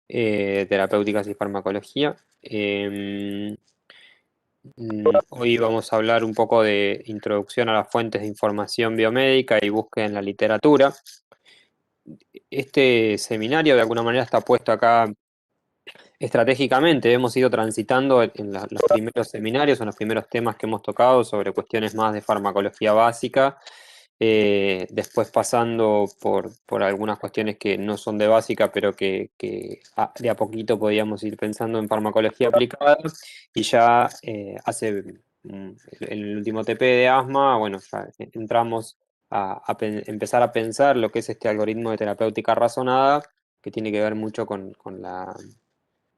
terapéuticas y farmacología. Hoy vamos a hablar un poco de introducción a las fuentes de información biomédica y búsqueda en la literatura. Este seminario de alguna manera está puesto acá estratégicamente. Hemos ido transitando en los primeros seminarios, en los primeros temas que hemos tocado sobre cuestiones más de farmacología básica, después pasando por algunas cuestiones que no son de básica, pero que de a poquito podíamos ir pensando en farmacología aplicada, y ya en el último TP de asma, bueno, ya entramos a empezar a pensar lo que es este algoritmo de terapéutica razonada, que tiene que ver mucho con la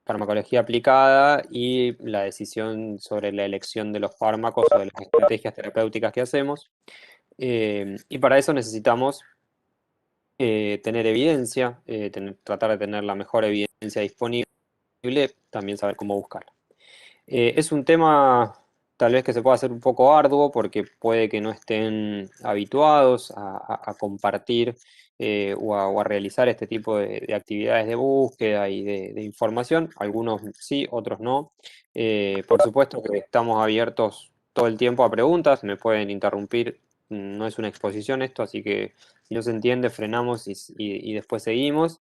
farmacología aplicada y la decisión sobre la elección de los fármacos o de las estrategias terapéuticas que hacemos. Y para eso necesitamos tener evidencia, tratar de tener la mejor evidencia disponible, también saber cómo buscarla. Es un tema tal vez que se pueda hacer un poco arduo porque puede que no estén habituados a compartir o a realizar este tipo de actividades de búsqueda y de información. Algunos sí, otros no. Por supuesto que estamos abiertos todo el tiempo a preguntas, me pueden interrumpir, no es una exposición esto, así que si no se entiende frenamos y después seguimos.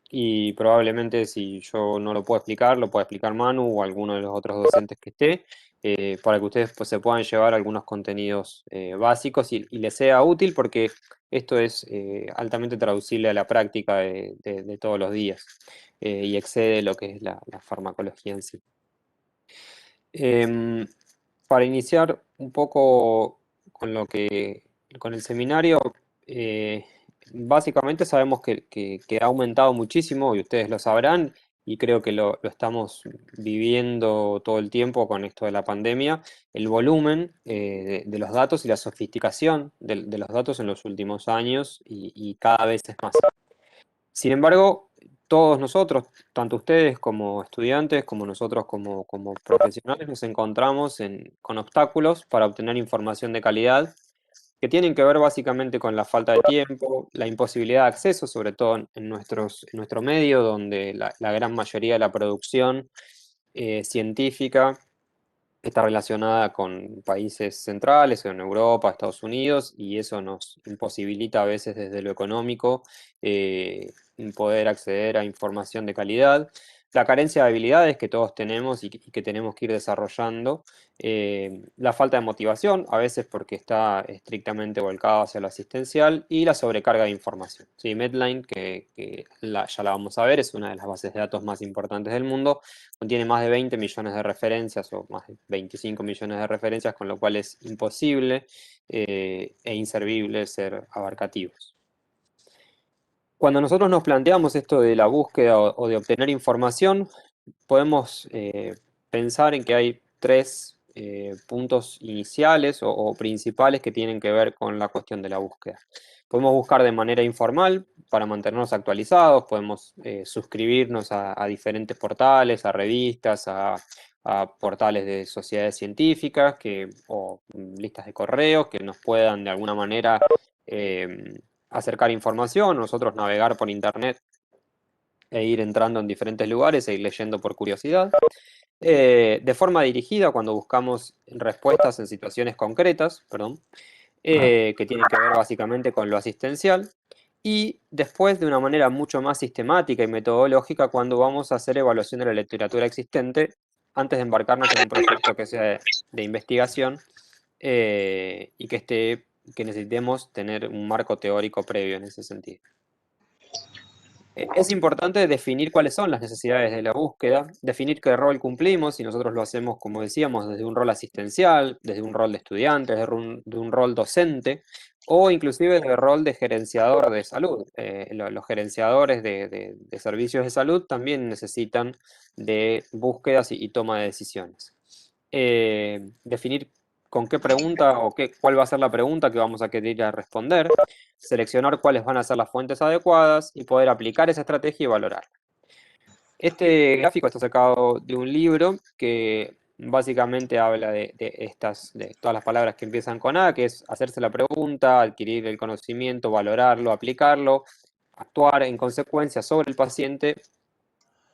Y probablemente si yo no lo puedo explicar, lo pueda explicar Manu o alguno de los otros docentes que esté, para que ustedes pues, se puedan llevar algunos contenidos básicos y les sea útil, porque esto es altamente traducible a la práctica de todos los días, y excede lo que es la farmacología en sí. Em, para iniciar un poco con el seminario, eh, básicamente sabemos que ha aumentado muchísimo, y ustedes lo sabrán, y creo que lo estamos viviendo todo el tiempo con esto de la pandemia, el volumen de los datos y la sofisticación de los datos en los últimos años, y cada vez es más. Sin embargo, todos nosotros, tanto ustedes como estudiantes, como nosotros como profesionales, nos encontramos con obstáculos para obtener información de calidad que tienen que ver básicamente con la falta de tiempo, la imposibilidad de acceso, sobre todo en nuestro medio, donde la gran mayoría de la producción científica está relacionada con países centrales, en Europa, Estados Unidos, y eso nos imposibilita a veces desde lo económico poder acceder a información de calidad. La carencia de habilidades que todos tenemos y que tenemos que ir desarrollando. La falta de motivación, a veces porque está estrictamente volcado hacia lo asistencial, y la sobrecarga de información. Sí, Medline, ya la vamos a ver, es una de las bases de datos más importantes del mundo. Contiene más de 20 millones de referencias o más de 25 millones de referencias, con lo cual es imposible e inservible ser abarcativos. Cuando nosotros nos planteamos esto de la búsqueda o de obtener información, podemos pensar en que hay tres puntos iniciales o principales que tienen que ver con la cuestión de la búsqueda. Podemos buscar de manera informal para mantenernos actualizados, podemos suscribirnos a diferentes portales, a revistas, a portales de sociedades científicas o listas de correos que nos puedan de alguna manera acercar información, nosotros navegar por internet e ir entrando en diferentes lugares e ir leyendo por curiosidad. De forma dirigida, cuando buscamos respuestas en situaciones concretas, perdón, que tienen que ver básicamente con lo asistencial. Y después, de una manera mucho más sistemática y metodológica, cuando vamos a hacer evaluación de la literatura existente antes de embarcarnos en un proyecto que sea de investigación, y que necesitemos tener un marco teórico previo en ese sentido. Es importante definir cuáles son las necesidades de la búsqueda, definir qué rol cumplimos, y nosotros lo hacemos, como decíamos, desde un rol asistencial, desde un rol de estudiante, de un rol docente, o inclusive del rol de gerenciador de salud. Los gerenciadores de servicios de salud también necesitan de búsquedas y toma de decisiones. Definir con qué pregunta cuál va a ser la pregunta que vamos a querer ir a responder, seleccionar cuáles van a ser las fuentes adecuadas y poder aplicar esa estrategia y valorarla. Este gráfico está sacado de un libro que básicamente habla de todas las palabras que empiezan con A, que es hacerse la pregunta, adquirir el conocimiento, valorarlo, aplicarlo, actuar en consecuencia sobre el paciente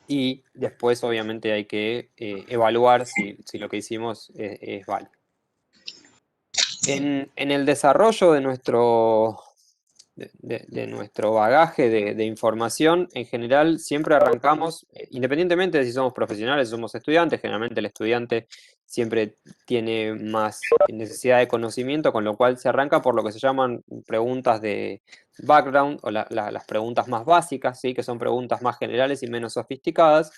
y después obviamente hay que evaluar si lo que hicimos es válido. En el desarrollo de de nuestro bagaje de información, en general siempre arrancamos, independientemente de si somos profesionales o somos estudiantes, generalmente el estudiante siempre tiene más necesidad de conocimiento, con lo cual se arranca por lo que se llaman preguntas de background o las preguntas más básicas, ¿sí? Que son preguntas más generales y menos sofisticadas.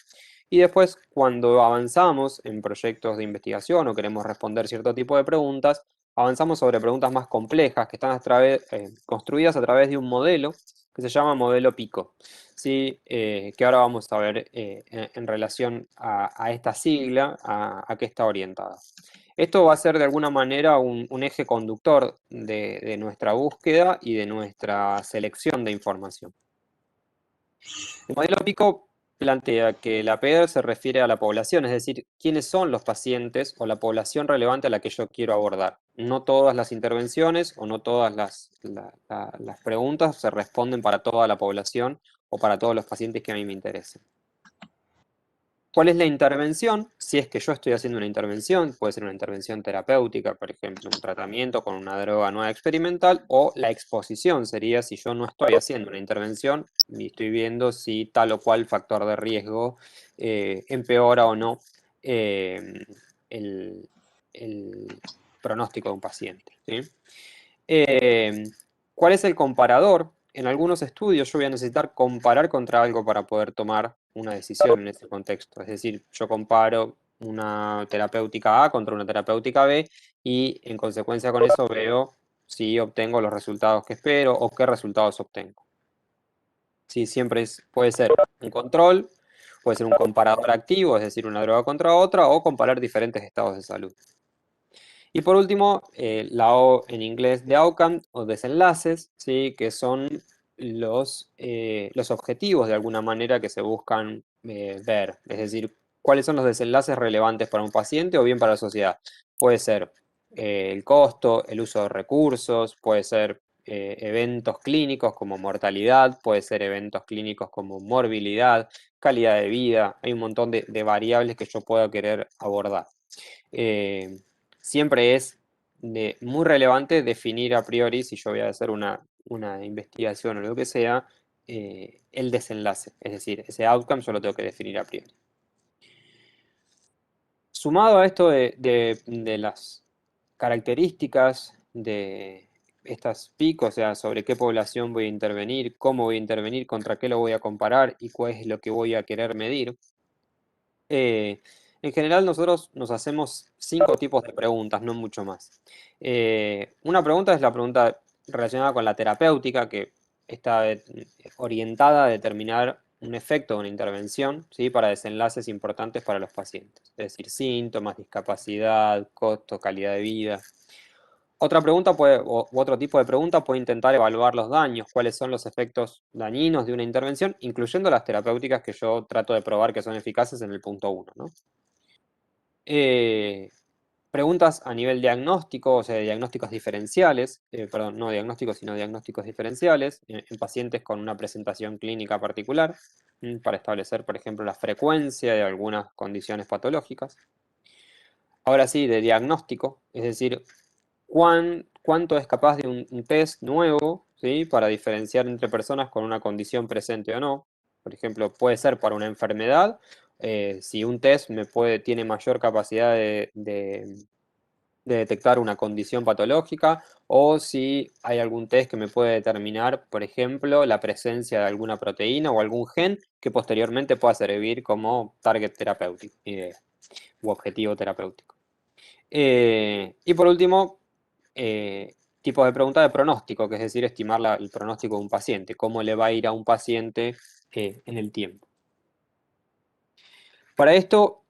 Y después, cuando avanzamos en proyectos de investigación o queremos responder cierto tipo de preguntas, avanzamos sobre preguntas más complejas que están construidas a través de un modelo que se llama modelo PICO, ¿sí? Que ahora vamos a ver en relación a esta sigla, a qué está orientada. Esto va a ser de alguna manera un eje conductor de nuestra búsqueda y de nuestra selección de información. El modelo PICO plantea que la PR se refiere a la población, es decir, quiénes son los pacientes o la población relevante a la que yo quiero abordar. No todas las intervenciones o no todas las preguntas se responden para toda la población o para todos los pacientes que a mí me interesen. ¿Cuál es la intervención? Si es que yo estoy haciendo una intervención, puede ser una intervención terapéutica, por ejemplo, un tratamiento con una droga nueva experimental, o la exposición sería si yo no estoy haciendo una intervención y estoy viendo si tal o cual factor de riesgo empeora o no eh, el, el pronóstico de un paciente, ¿sí? Eh, ¿Cuál es el comparador? En algunos estudios yo voy a necesitar comparar contra algo para poder tomar una decisión en ese contexto. Es decir, yo comparo una terapéutica A contra una terapéutica B y en consecuencia con eso veo si obtengo los resultados que espero o qué resultados obtengo. Sí, siempre puede ser un control, puede ser un comparador activo, es decir, una droga contra otra, o comparar diferentes estados de salud. Y por último, la O en inglés de outcome o desenlaces, ¿sí? Que son los objetivos de alguna manera que se buscan ver. Es decir, cuáles son los desenlaces relevantes para un paciente o bien para la sociedad. Puede ser el costo, el uso de recursos, puede ser eventos clínicos como mortalidad, puede ser eventos clínicos como morbilidad, calidad de vida. Hay un montón de variables que yo pueda querer abordar. Eh, Siempre es muy relevante definir a priori, si yo voy a hacer una investigación o lo que sea, el desenlace. Es decir, ese outcome yo lo tengo que definir a priori. Sumado a esto de las características de estas picos, o sea, sobre qué población voy a intervenir, cómo voy a intervenir, contra qué lo voy a comparar y cuál es lo que voy a querer medir, en general nosotros nos hacemos 5 tipos de preguntas, no mucho más. Una pregunta es la pregunta relacionada con la terapéutica, que está orientada a determinar un efecto de una intervención, ¿sí? Para desenlaces importantes para los pacientes, es decir, síntomas, discapacidad, costo, calidad de vida. Otra pregunta u otro tipo de pregunta puede intentar evaluar los daños, cuáles son los efectos dañinos de una intervención, incluyendo las terapéuticas que yo trato de probar que son eficaces en el punto 1, ¿no? Eh, Preguntas a nivel diagnóstico, o sea, diagnósticos diferenciales, perdón, no diagnósticos, sino diagnósticos diferenciales en pacientes con una presentación clínica particular, para establecer, por ejemplo, la frecuencia de algunas condiciones patológicas. Ahora sí, de diagnóstico, es decir, cuánto es capaz de un test nuevo, ¿sí? Para diferenciar entre personas con una condición presente o no. Por ejemplo, puede ser para una enfermedad, si un test tiene mayor capacidad de detectar una condición patológica, o si hay algún test que me puede determinar, por ejemplo, la presencia de alguna proteína o algún gen que posteriormente pueda servir como target terapéutico u objetivo terapéutico. Y por último, tipos de pregunta de pronóstico, que es decir, estimar el pronóstico de un paciente, cómo le va a ir a un paciente en el tiempo. Para esto,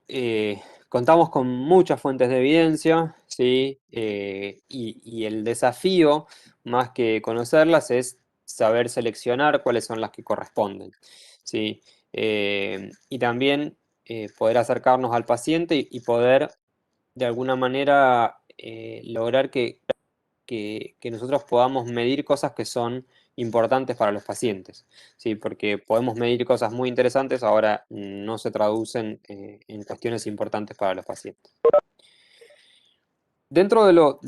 contamos con muchas fuentes de evidencia, ¿sí? Y el desafío, más que conocerlas, es saber seleccionar cuáles son las que corresponden, ¿sí? Y también poder acercarnos al paciente y poder, de alguna manera, lograr que nosotros podamos medir cosas que son importantes para los pacientes, ¿sí? Porque podemos medir cosas muy interesantes, ahora no se traducen en cuestiones importantes para los pacientes. Dentro de lo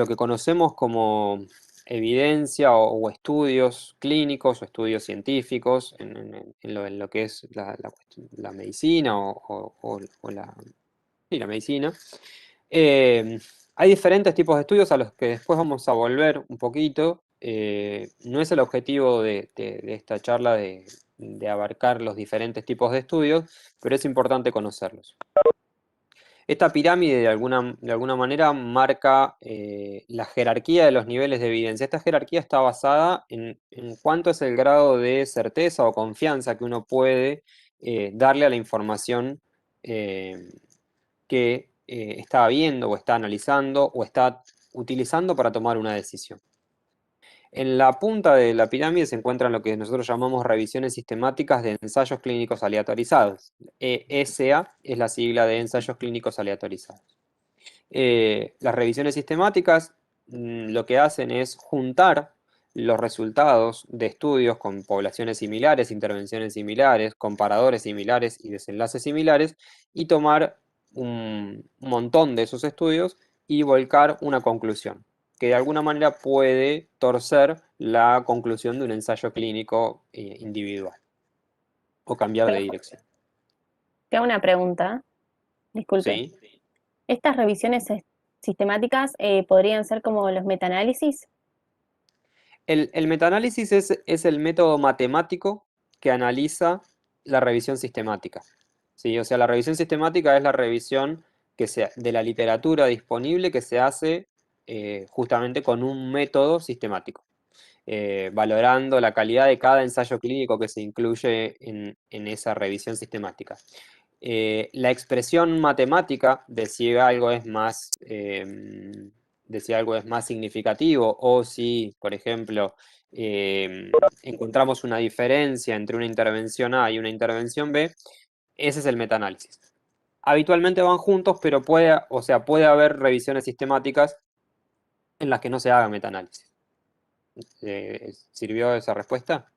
que conocemos como evidencia o estudios clínicos o estudios científicos en lo que es la medicina sí, la medicina, eh, hay diferentes tipos de estudios a los que después vamos a volver un poquito. No es el objetivo de esta charla de abarcar los diferentes tipos de estudios, pero es importante conocerlos. Esta pirámide de alguna manera marca la jerarquía de los niveles de evidencia. Esta jerarquía está basada en cuánto es el grado de certeza o confianza que uno puede darle a la información que está viendo o está analizando o está utilizando para tomar una decisión. En la punta de la pirámide se encuentran lo que nosotros llamamos revisiones sistemáticas de ensayos clínicos aleatorizados. ESA es la sigla de ensayos clínicos aleatorizados. Las revisiones sistemáticas lo que hacen es juntar los resultados de estudios con poblaciones similares, intervenciones similares, comparadores similares y desenlaces similares y tomar un montón de esos estudios y volcar una conclusión, que de alguna manera puede torcer la conclusión de un ensayo clínico individual o cambiar de dirección. Te hago una pregunta, disculpe. ¿Sí? ¿Estas revisiones sistemáticas podrían ser como los metaanálisis? El metaanálisis es el método matemático que analiza la revisión sistemática. ¿Sí? O sea, la revisión sistemática es la revisión de la literatura disponible que se hace justamente con un método sistemático, valorando la calidad de cada ensayo clínico que se incluye en esa revisión sistemática. La expresión matemática de si algo es más significativo o si, por ejemplo, encontramos una diferencia entre una intervención A y una intervención B, ese es el metaanálisis. Habitualmente van juntos, pero puede haber revisiones sistemáticas en las que no se haga metaanálisis. ¿Sirvió esa respuesta?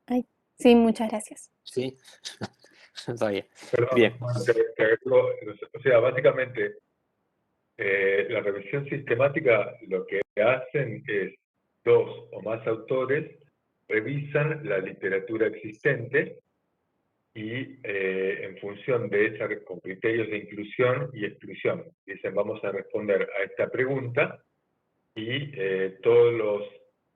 Ay, sí, muchas gracias. Sí, no sabía. Perdón, Bien. Juan, te agrego, o sea, básicamente la revisión sistemática lo que hacen es dos o más autores revisan la literatura existente y en función de esa, con criterios de inclusión y exclusión, dicen vamos a responder a esta pregunta y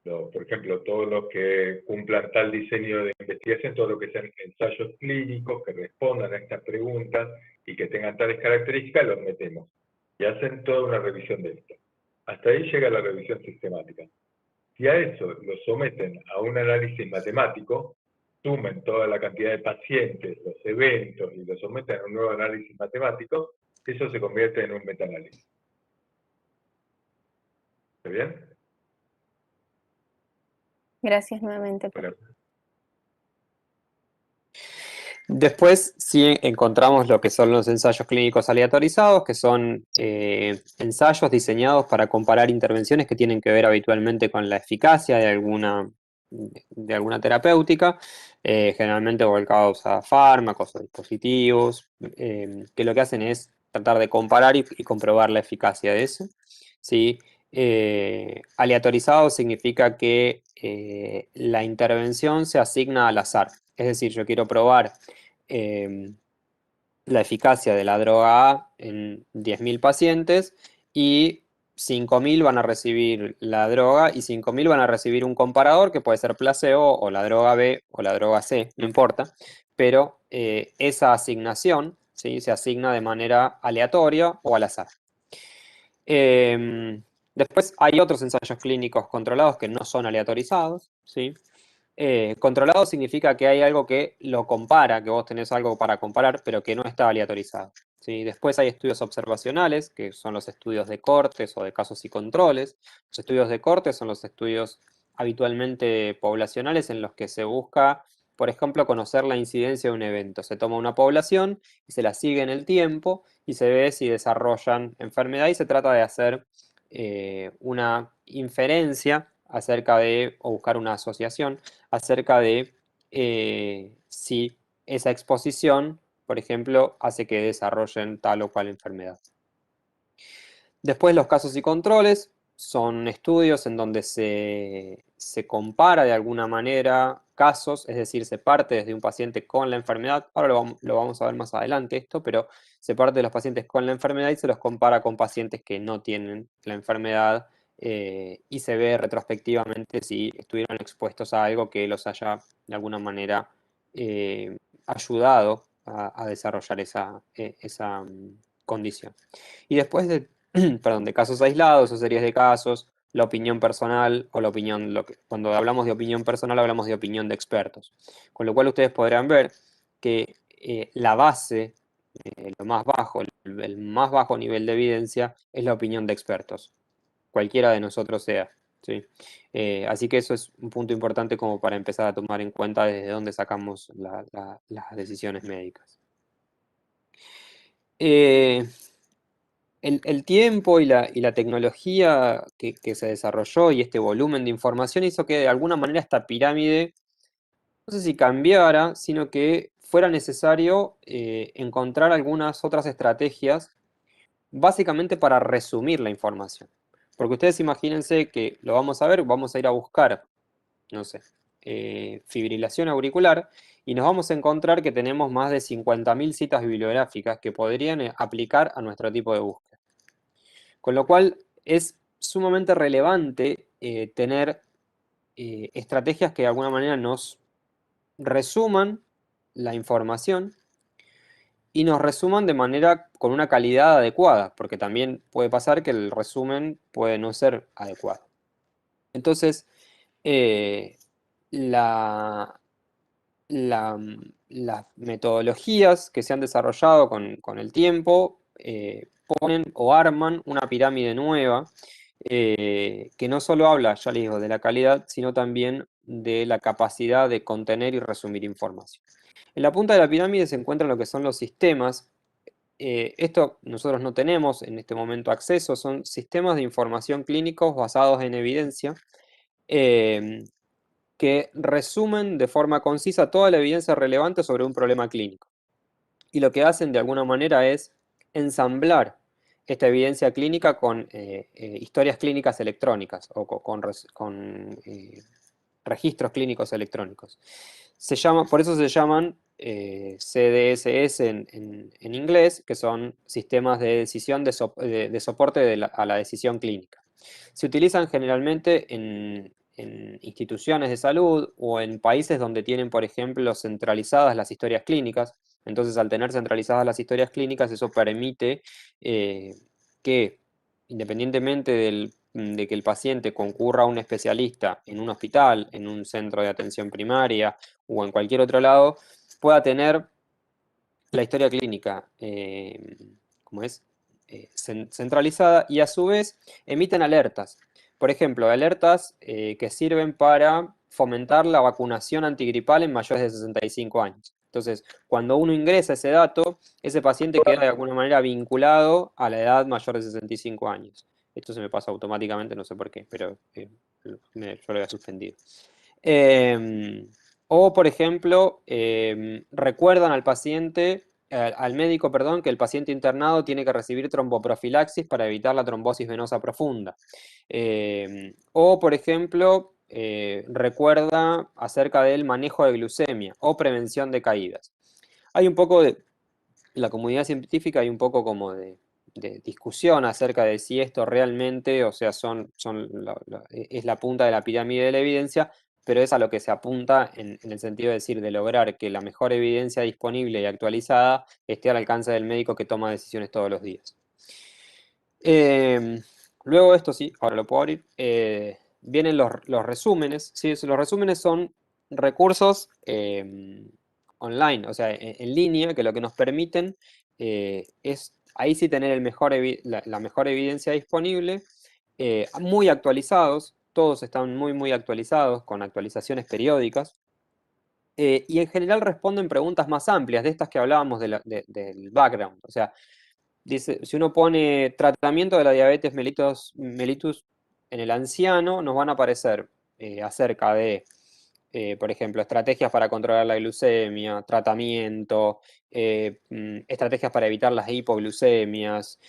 por ejemplo, todos los que cumplan tal diseño de investigación, todo lo que sean ensayos clínicos que respondan a estas preguntas y que tengan tales características, los metemos. Y hacen toda una revisión de esto. Hasta ahí llega la revisión sistemática. Si a eso lo someten a un análisis matemático, sumen toda la cantidad de pacientes, los eventos, y lo someten a un nuevo análisis matemático, eso se convierte en un metaanálisis. ¿Está bien? Gracias nuevamente. Bueno, Después sí encontramos lo que son los ensayos clínicos aleatorizados, que son ensayos diseñados para comparar intervenciones que tienen que ver habitualmente con la eficacia de alguna terapéutica, generalmente volcados a fármacos o dispositivos, que lo que hacen es tratar de comparar y comprobar la eficacia de eso. ¿Sí? Aleatorizado significa que la intervención se asigna al azar. Es decir, yo quiero probar la eficacia de la droga A en 10.000 pacientes y 5.000 van a recibir la droga y 5.000 van a recibir un comparador que puede ser placebo o la droga B o la droga C, no importa, pero esa asignación, ¿sí?, se asigna de manera aleatoria o al azar. Después hay otros ensayos clínicos controlados que no son aleatorizados, ¿sí? Controlado significa que hay algo que lo compara, que vos tenés algo para comparar, pero que no está aleatorizado, ¿sí? Después hay estudios observacionales, que son los estudios de cortes o de casos y controles. Los estudios de cortes son los estudios habitualmente poblacionales en los que se busca, por ejemplo, conocer la incidencia de un evento. Se toma una población y se la sigue en el tiempo y se ve si desarrollan enfermedad y se trata de hacer una inferencia acerca de, o buscar una asociación acerca de si esa exposición, por ejemplo, hace que desarrollen tal o cual enfermedad. Después los casos y controles son estudios en donde se compara de alguna manera casos, es decir, se parte desde un paciente con la enfermedad, ahora lo vamos a ver más adelante esto, pero se parte de los pacientes con la enfermedad y se los compara con pacientes que no tienen la enfermedad y se ve retrospectivamente si estuvieron expuestos a algo que los haya de alguna manera ayudado a desarrollar esa condición. Y después de perdón, de casos aislados o series de casos, la opinión personal o la opinión, cuando hablamos de opinión personal hablamos de opinión de expertos. Con lo cual ustedes podrán ver que la base, lo más bajo, el más bajo nivel de evidencia es la opinión de expertos, cualquiera de nosotros sea. ¿Sí? Así que eso es un punto importante como para empezar a tomar en cuenta desde dónde sacamos las decisiones médicas. El tiempo y la tecnología que se desarrolló y este volumen de información hizo que de alguna manera esta pirámide, no sé si cambiara, sino que fuera necesario encontrar algunas otras estrategias, básicamente para resumir la información. Porque ustedes imagínense que lo vamos a ver, vamos a ir a buscar, no sé, fibrilación auricular, y nos vamos a encontrar que tenemos más de 50.000 citas bibliográficas que podrían aplicar a nuestro tipo de búsqueda. Con lo cual es sumamente relevante tener estrategias que de alguna manera nos resuman la información y nos resuman de manera con una calidad adecuada, porque también puede pasar que el resumen puede no ser adecuado. Entonces, la, las metodologías que se han desarrollado con el tiempo ponen o arman una pirámide nueva que no solo habla, ya les digo, de la calidad, sino también de la capacidad de contener y resumir información. En la punta de la pirámide se encuentran lo que son los sistemas. Esto nosotros no tenemos en este momento acceso, son sistemas de información clínicos basados en evidencia que resumen de forma concisa toda la evidencia relevante sobre un problema clínico. Y lo que hacen de alguna manera es ensamblar esta evidencia clínica con historias clínicas electrónicas o con registros clínicos electrónicos. Por eso se llaman CDSS en inglés, que son sistemas de decisión de soporte a la decisión clínica. Se utilizan generalmente en instituciones de salud o en países donde tienen, por ejemplo, centralizadas las historias clínicas. Entonces, al tener centralizadas las historias clínicas, eso permite que, independientemente de que el paciente concurra a un especialista en un hospital, en un centro de atención primaria o en cualquier otro lado, pueda tener la historia clínica, como es, centralizada y a su vez emiten alertas. Por ejemplo, alertas que sirven para fomentar la vacunación antigripal en mayores de 65 años. Entonces, cuando uno ingresa ese dato, ese paciente queda de alguna manera vinculado a la edad mayor de 65 años. Esto se me pasa automáticamente, no sé por qué, pero yo lo había suspendido. O, por ejemplo, recuerdan al paciente, al médico, perdón, que el paciente internado tiene que recibir tromboprofilaxis para evitar la trombosis venosa profunda. O, por ejemplo, recuerda acerca del manejo de glucemia o prevención de caídas. Hay un poco de, en la comunidad científica hay un poco como de discusión acerca de si esto realmente, o sea, es la punta de la pirámide de la evidencia, pero es a lo que se apunta en el sentido de decir, de lograr que la mejor evidencia disponible y actualizada esté al alcance del médico que toma decisiones todos los días. Luego esto sí, ahora lo puedo abrir, vienen los resúmenes, ¿sí? Los resúmenes son recursos online, o sea, en línea, que lo que nos permiten es ahí sí tener la mejor evidencia disponible, muy actualizados, todos están muy actualizados, con actualizaciones periódicas, y en general responden preguntas más amplias, de estas que hablábamos del background, o sea, dice, si uno pone tratamiento de la diabetes mellitus en el anciano, nos van a aparecer acerca de, por ejemplo, estrategias para controlar la glucemia, tratamiento, estrategias para evitar las hipoglucemias,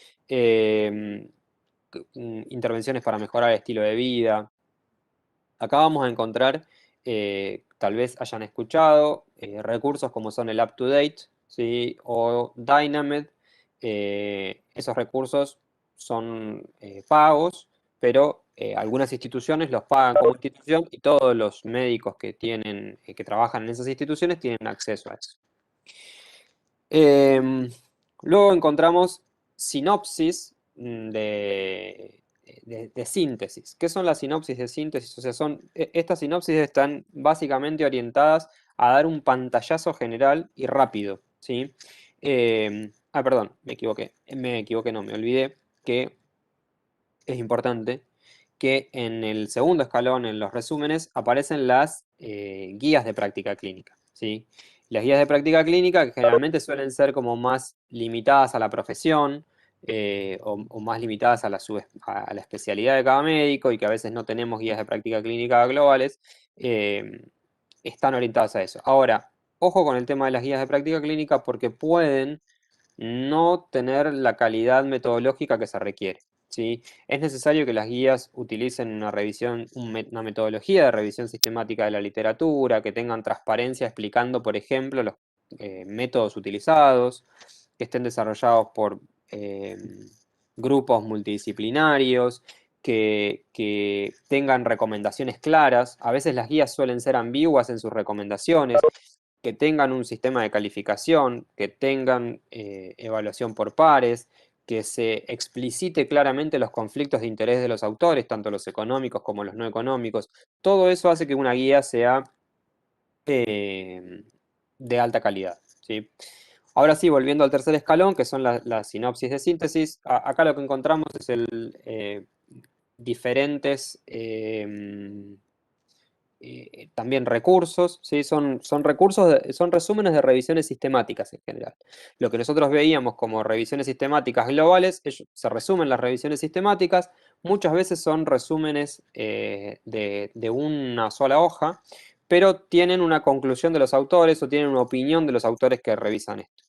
intervenciones para mejorar el estilo de vida. Acá vamos a encontrar, tal vez hayan escuchado, recursos como son el UpToDate, ¿sí? O Dynamed. Esos recursos son pagos, pero algunas instituciones los pagan como institución y todos los médicos que que trabajan en esas instituciones tienen acceso a eso. Luego encontramos sinopsis de síntesis. ¿Qué son las sinopsis de síntesis? O sea, estas sinopsis están básicamente orientadas a dar un pantallazo general y rápido, ¿sí? Perdón, me equivoqué, no, me olvidé que es importante que en el segundo escalón, en los resúmenes, aparecen las guías de práctica clínica, ¿sí? Las guías de práctica clínica que generalmente suelen ser como más limitadas a la profesión o más limitadas a a la especialidad de cada médico y que a veces no tenemos guías de práctica clínica globales, están orientadas a eso. Ahora, ojo con el tema de las guías de práctica clínica porque pueden no tener la calidad metodológica que se requiere, ¿sí? Es necesario que las guías utilicen una metodología de revisión sistemática de la literatura, que tengan transparencia explicando, por ejemplo, los métodos utilizados, que estén desarrollados por grupos multidisciplinarios, que tengan recomendaciones claras. A veces las guías suelen ser ambiguas en sus recomendaciones, que tengan un sistema de calificación, que tengan evaluación por pares, que se explicite claramente los conflictos de interés de los autores, tanto los económicos como los no económicos. Todo eso hace que una guía sea de alta calidad, ¿sí? Ahora sí, volviendo al tercer escalón, que son las sinopsis de síntesis, acá lo que encontramos es diferentes también recursos, ¿sí? Son son resúmenes de revisiones sistemáticas en general. Lo que nosotros veíamos como revisiones sistemáticas globales, se resumen las revisiones sistemáticas, muchas veces son resúmenes de una sola hoja, pero tienen una conclusión de los autores o tienen una opinión de los autores que revisan esto.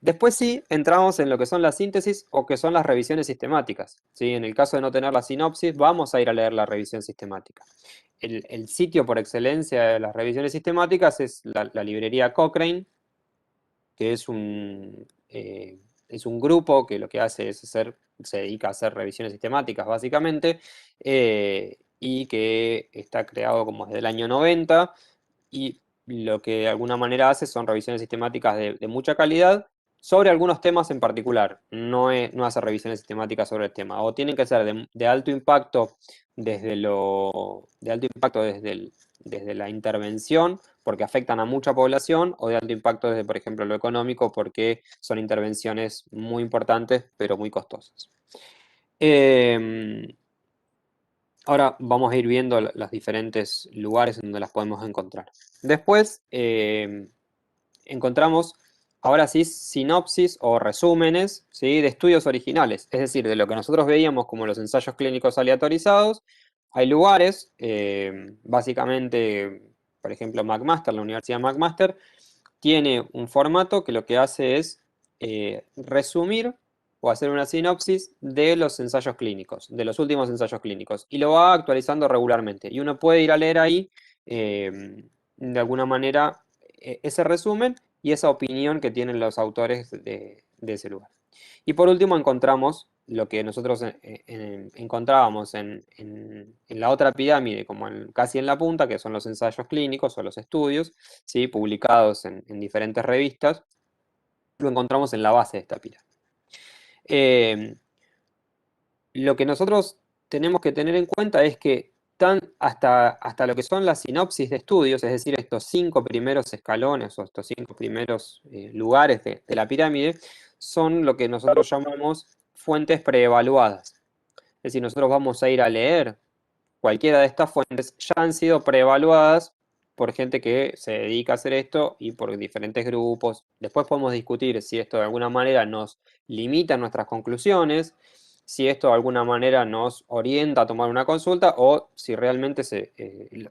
Después sí, entramos en lo que son las síntesis o que son las revisiones sistemáticas, ¿sí? En el caso de no tener la sinopsis, vamos a ir a leer la revisión sistemática. El sitio por excelencia de las revisiones sistemáticas es la librería Cochrane, que es un grupo que lo que hace se dedica a hacer revisiones sistemáticas básicamente, y que está creado como desde el año 90, y lo que de alguna manera hace son revisiones sistemáticas de mucha calidad sobre algunos temas en particular. No hace revisiones sistemáticas sobre el tema. O tienen que ser de alto impacto desde la intervención, porque afectan a mucha población, o de alto impacto desde, por ejemplo, lo económico, porque son intervenciones muy importantes, pero muy costosas. Ahora vamos a ir viendo los diferentes lugares en donde las podemos encontrar. Después encontramos, ahora sí, sinopsis o resúmenes, ¿sí? De estudios originales, es decir, de lo que nosotros veíamos como los ensayos clínicos aleatorizados. Hay lugares, básicamente, por ejemplo, McMaster, la Universidad McMaster, tiene un formato que lo que hace es resumir o hacer una sinopsis de los ensayos clínicos, de los últimos ensayos clínicos, y lo va actualizando regularmente. Y uno puede ir a leer ahí, de alguna manera, ese resumen y esa opinión que tienen los autores de ese lugar. Y por último encontramos lo que nosotros encontrábamos en la otra pirámide, como casi en la punta, que son los ensayos clínicos o los estudios, ¿sí? Publicados en diferentes revistas. Lo encontramos en la base de esta pirámide. Lo que nosotros tenemos que tener en cuenta es que hasta lo que son las sinopsis de estudios, es decir, estos 5 primeros escalones o estos 5 primeros lugares de la pirámide, son lo que nosotros llamamos fuentes preevaluadas. Es decir, nosotros vamos a ir a leer cualquiera de estas fuentes, ya han sido preevaluadas por gente que se dedica a hacer esto y por diferentes grupos. Después podemos discutir si esto de alguna manera nos limita nuestras conclusiones, si esto de alguna manera nos orienta a tomar una consulta o si realmente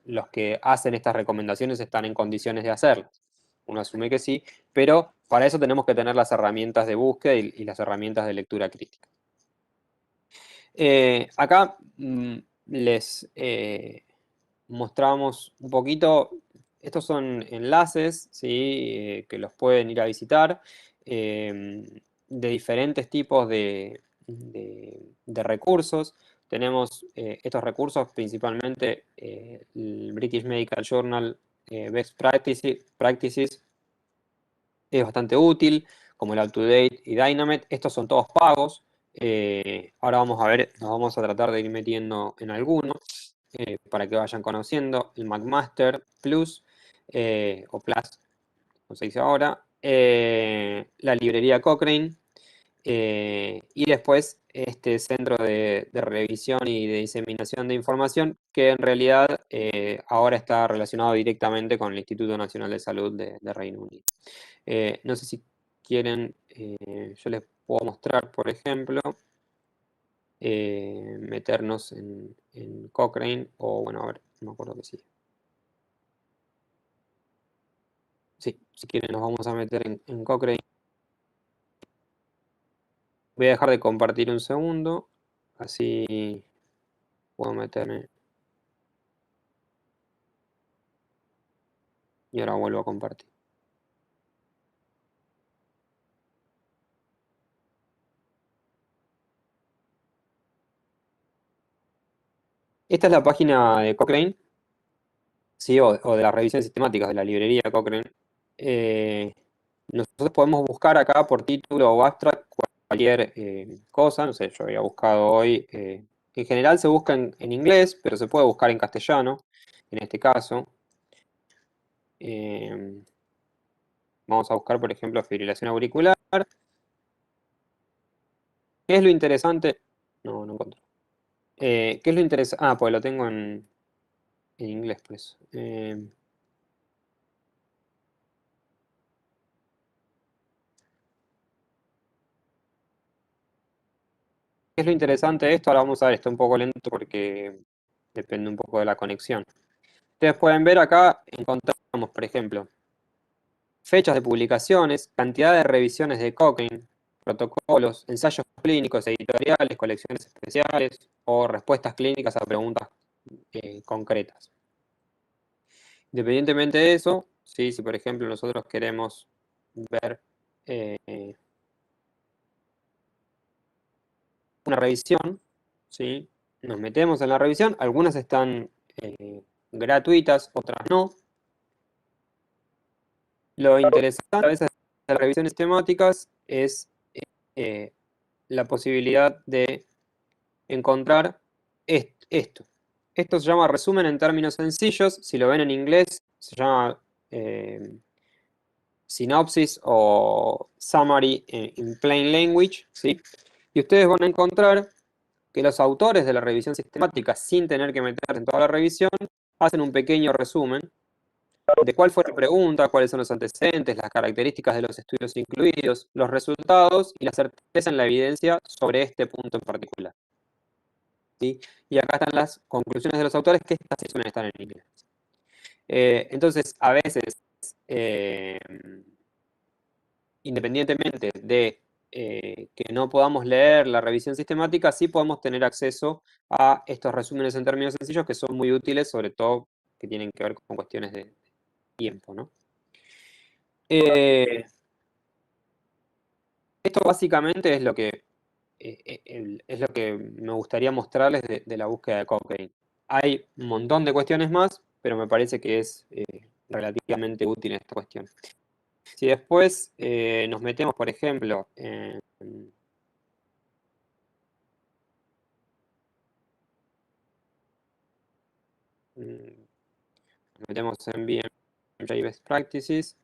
los que hacen estas recomendaciones están en condiciones de hacerlas. Uno asume que sí, pero para eso tenemos que tener las herramientas de búsqueda y las herramientas de lectura crítica. Acá les mostramos un poquito, estos son enlaces, ¿sí? Que los pueden ir a visitar, de diferentes tipos de recursos. Tenemos estos recursos, principalmente el British Medical Journal Best Practices, es bastante útil, como el UpToDate y Dynamite. Estos son todos pagos. Ahora vamos a ver, nos vamos a tratar de ir metiendo en algunos para que vayan conociendo. El McMaster Plus o Plus, como se dice ahora. La librería Cochrane. Y después este centro de revisión y de diseminación de información que en realidad ahora está relacionado directamente con el Instituto Nacional de Salud de Reino Unido. No sé si quieren, yo les puedo mostrar, por ejemplo, meternos en Cochrane o, bueno, a ver, no me acuerdo que sí. Sí, si quieren nos vamos a meter en Cochrane. Voy a dejar de compartir un segundo, así puedo meterme. Y ahora vuelvo a compartir. Esta es la página de Cochrane, ¿sí? O de las revisiones sistemáticas de la librería Cochrane. Nosotros podemos buscar acá por título o abstract cualquier cosa. No sé, yo había buscado hoy. En general se busca en inglés, pero se puede buscar en castellano, en este caso. Vamos a buscar, por ejemplo, fibrilación auricular. ¿Qué es lo interesante? No, no encuentro. ¿Qué es lo interesante? Ah, pues lo tengo en inglés, por eso. ¿Qué es lo interesante de esto? Ahora vamos a ver, está un poco lento porque depende un poco de la conexión. Ustedes pueden ver acá, encontramos, por ejemplo, fechas de publicaciones, cantidad de revisiones de Cochrane, protocolos, ensayos clínicos, editoriales, colecciones especiales o respuestas clínicas a preguntas concretas. Independientemente de eso, ¿sí? Si por ejemplo nosotros queremos ver una revisión, ¿sí? Nos metemos en la revisión, algunas están gratuitas, otras no. Lo interesante a veces de las revisiones temáticas es eh, la posibilidad de encontrar esto. Esto se llama resumen en términos sencillos. Si lo ven en inglés, se llama sinopsis o summary in plain language, ¿sí? Y ustedes van a encontrar que los autores de la revisión sistemática, sin tener que meterse en toda la revisión, hacen un pequeño resumen de cuál fue la pregunta, cuáles son los antecedentes, las características de los estudios incluidos, los resultados y la certeza en la evidencia sobre este punto en particular. ¿Sí? Y acá están las conclusiones de los autores, que estas sí suelen estar en inglés. Entonces, a veces, independientemente de que no podamos leer la revisión sistemática, sí podemos tener acceso a estos resúmenes en términos sencillos que son muy útiles, sobre todo que tienen que ver con cuestiones de tiempo, ¿no? Esto básicamente es lo que me gustaría mostrarles de la búsqueda de Cochrane. Hay un montón de cuestiones más, pero me parece que es relativamente útil esta cuestión. Si después nos metemos, por ejemplo, nos metemos en BMJ Best Practices,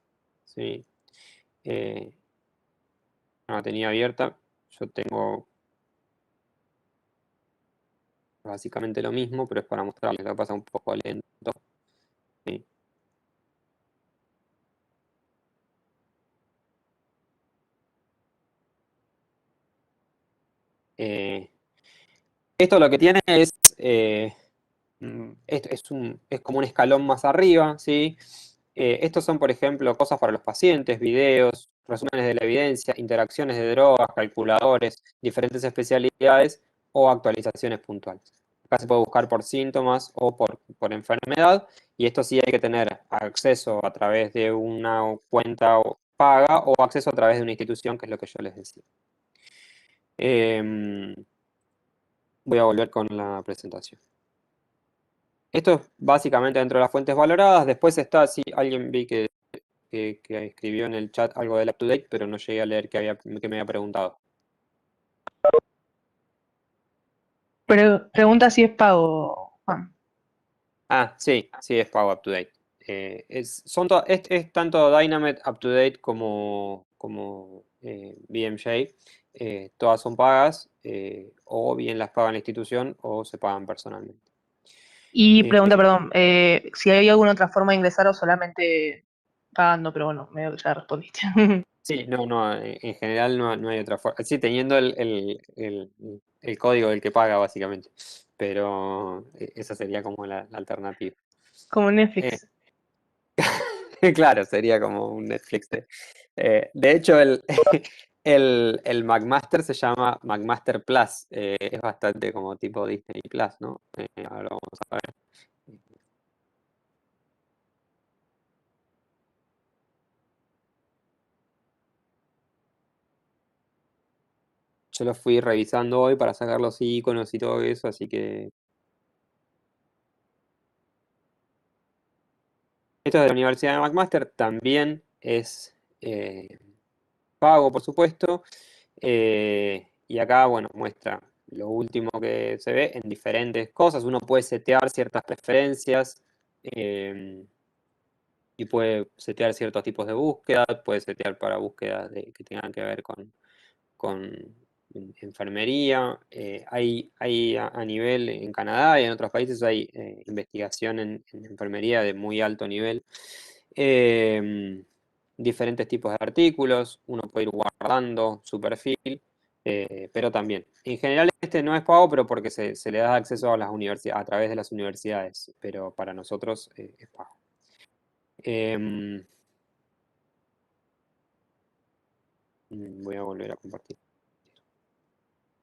¿sí? No la tenía abierta, yo tengo básicamente lo mismo, pero es para mostrarles, lo que pasa un poco lento. ¿Sí? Esto lo que tiene es, es como un escalón más arriba, ¿sí? Estos son, por ejemplo, cosas para los pacientes, videos, resúmenes de la evidencia, interacciones de drogas, calculadores, diferentes especialidades o actualizaciones puntuales. Acá se puede buscar por síntomas o por enfermedad, y esto sí hay que tener acceso a través de una cuenta paga o acceso a través de una institución, que es lo que yo les decía. Voy a volver con la presentación. Esto es básicamente dentro de las fuentes valoradas. Después está, sí, alguien vi que escribió en el chat algo del UpToDate, pero no llegué a leer que me había preguntado. Pregunta si es pago, Juan. Ah, sí, sí, es pago UpToDate. Es tanto Dynamet, UpToDate como BMJ. Todas son pagas, o bien las paga la institución o se pagan personalmente. Y pregunta, Este, perdón, si hay alguna otra forma de ingresar o solamente pagando, pero bueno, medio que ya respondiste. Sí, no, en general no hay otra forma. Sí, teniendo el código del que paga, básicamente. Pero esa sería como la alternativa. Como Eh, Netflix. claro, sería como un Netflix. De hecho, el McMaster se llama McMaster Plus. Es bastante como tipo Disney Plus, ¿no? Ahora lo vamos a ver. Yo lo fui revisando hoy para sacar los iconos y todo eso, así que esto es de la Universidad de McMaster, también es pago, por supuesto. Y acá, bueno, muestra lo último que se ve en diferentes cosas. Uno puede setear ciertas preferencias, y puede setear ciertos tipos de búsqueda, puede setear para búsquedas que tengan que ver con enfermería. Hay a nivel en Canadá y en otros países hay investigación en enfermería de muy alto nivel. Diferentes tipos de artículos, uno puede ir guardando su perfil, pero también. En general este no es pago, pero porque se le da acceso a las universidades, a través de las universidades, pero para nosotros es pago. Voy a volver a compartir.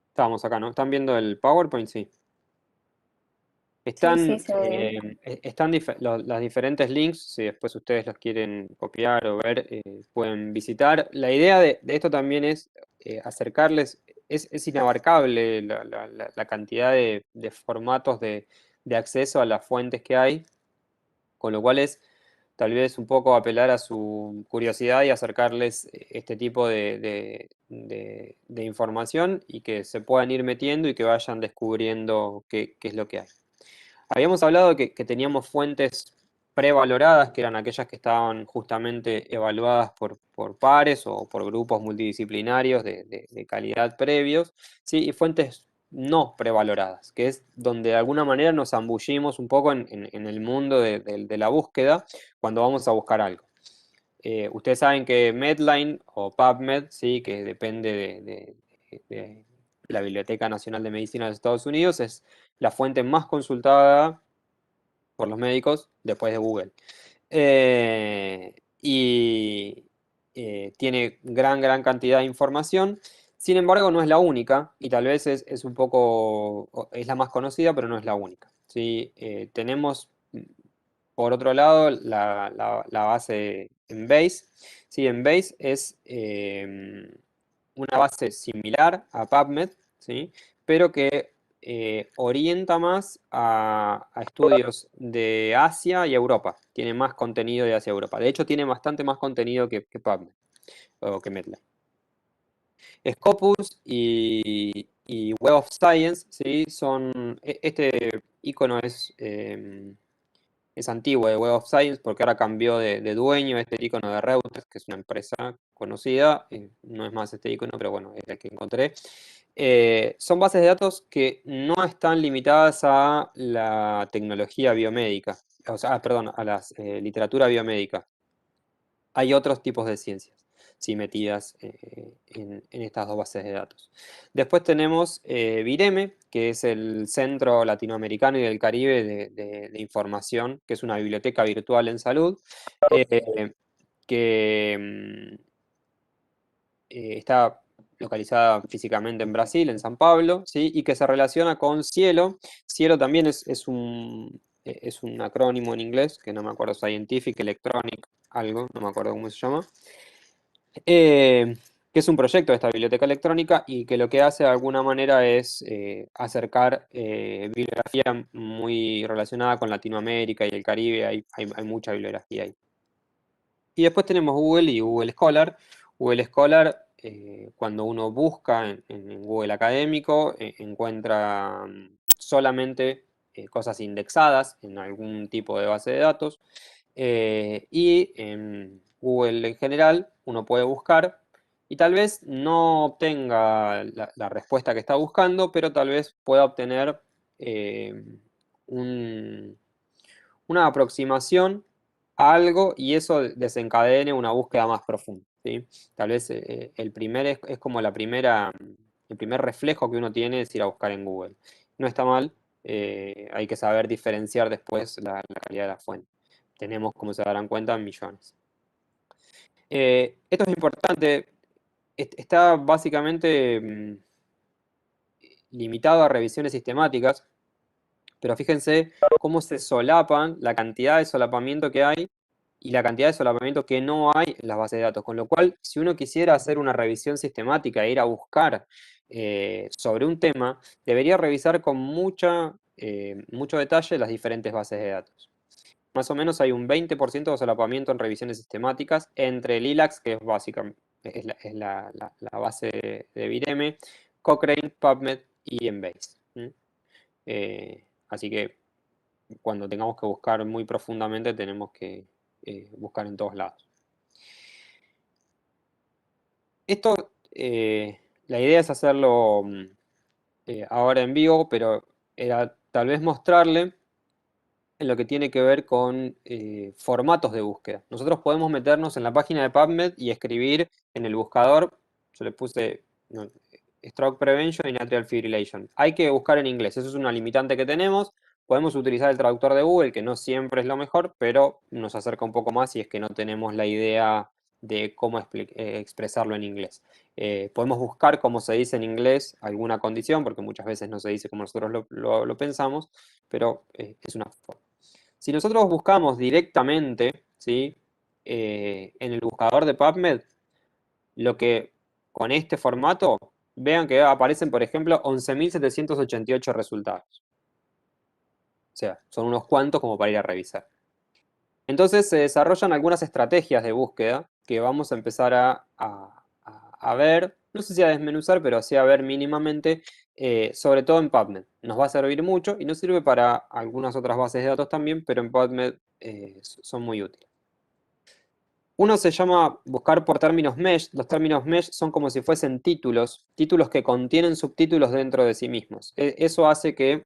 Estábamos acá, ¿no? ¿Están viendo el PowerPoint? Sí. Sí, se ve bien. Están las diferentes links, si después ustedes los quieren copiar o ver, pueden visitar. La idea de esto también es acercarles, es inabarcable la cantidad de formatos de acceso a las fuentes que hay, con lo cual es tal vez un poco apelar a su curiosidad y acercarles este tipo de información y que se puedan ir metiendo y que vayan descubriendo qué es lo que hay. Habíamos hablado que teníamos fuentes prevaloradas, que eran aquellas que estaban justamente evaluadas por pares o por grupos multidisciplinarios de calidad previos, ¿sí? Y fuentes no prevaloradas, que es donde de alguna manera nos zambullimos un poco en el mundo de la búsqueda cuando vamos a buscar algo. Ustedes saben que Medline o PubMed, ¿sí? Que depende de la Biblioteca Nacional de Medicina de los Estados Unidos, es la fuente más consultada por los médicos después de Google. Y tiene gran cantidad de información. Sin embargo, no es la única, y tal vez es un poco, es la más conocida, pero no es la única. ¿Sí? Tenemos, por otro lado, la base Embase. Sí, Embase es una base similar a PubMed, ¿sí? Pero que orienta más a estudios de Asia y Europa. Tiene más contenido de Asia y Europa. De hecho, tiene bastante más contenido que PubMed o que Medline. Scopus y Web of Science, ¿sí? Este icono es antiguo de Web of Science porque ahora cambió de dueño. Este icono de Reuters, que es una empresa conocida, no es más este icono, pero bueno, es el que encontré. Son bases de datos que no están limitadas a la tecnología biomédica, o sea, perdón, a la literatura biomédica. Hay otros tipos de ciencias. ¿sí? Metidas en estas dos bases de datos. Después tenemos Vireme, que es el Centro Latinoamericano y del Caribe de Información, que es una biblioteca virtual en salud, que está localizada físicamente en Brasil, en San Pablo, ¿sí? Y que se relaciona con Cielo. Cielo también es un acrónimo en inglés, que no me acuerdo, Scientific Electronic, algo, no me acuerdo cómo se llama, que es un proyecto de esta biblioteca electrónica y que lo que hace de alguna manera es acercar bibliografía muy relacionada con Latinoamérica y el Caribe, hay mucha bibliografía ahí. Y después tenemos Google y Google Scholar. Google Scholar, cuando uno busca en Google Académico, encuentra solamente cosas indexadas en algún tipo de base de datos. Y en Google en general, uno puede buscar y tal vez no obtenga la respuesta que está buscando, pero tal vez pueda obtener un- una aproximación a algo y eso desencadene una búsqueda más profunda, ¿sí? Tal vez el primer es como el primer reflejo que uno tiene es ir a buscar en Google. No está mal, hay que saber diferenciar después la calidad de la fuente. Tenemos, como se darán cuenta, millones. Esto es importante, está básicamente limitado a revisiones sistemáticas, pero fíjense cómo se solapan la cantidad de solapamiento que hay y la cantidad de solapamiento que no hay en las bases de datos. Con lo cual, si uno quisiera hacer una revisión sistemática e ir a buscar sobre un tema, debería revisar con mucho detalle las diferentes bases de datos. Más o menos hay un 20% de solapamiento en revisiones sistemáticas entre el ILAX, que es básicamente la base de Vireme, Cochrane, PubMed y Embase. Así que cuando tengamos que buscar muy profundamente, tenemos que buscar en todos lados. Esto, la idea es hacerlo ahora en vivo, pero era tal vez mostrarle en lo que tiene que ver con formatos de búsqueda. Nosotros podemos meternos en la página de PubMed y escribir en el buscador, yo le puse Stroke Prevention y Atrial Fibrillation. Hay que buscar en inglés, eso es una limitante que tenemos. Podemos utilizar el traductor de Google, que no siempre es lo mejor, pero nos acerca un poco más si es que no tenemos la idea de cómo expresarlo en inglés. Podemos buscar cómo se dice en inglés alguna condición, porque muchas veces no se dice como nosotros lo pensamos, pero es una forma. Si nosotros buscamos directamente, ¿sí? En el buscador de PubMed, lo que con este formato, vean que aparecen, por ejemplo, 11.788 resultados. O sea, son unos cuantos como para ir a revisar. Entonces se desarrollan algunas estrategias de búsqueda que vamos a empezar a ver, no sé si a desmenuzar, pero sí a ver mínimamente, sobre todo en PubMed. Nos va a servir mucho y nos sirve para algunas otras bases de datos también, pero en PubMed son muy útiles. Uno se llama buscar por términos mesh. Los términos mesh son como si fuesen títulos que contienen subtítulos dentro de sí mismos. Eso hace que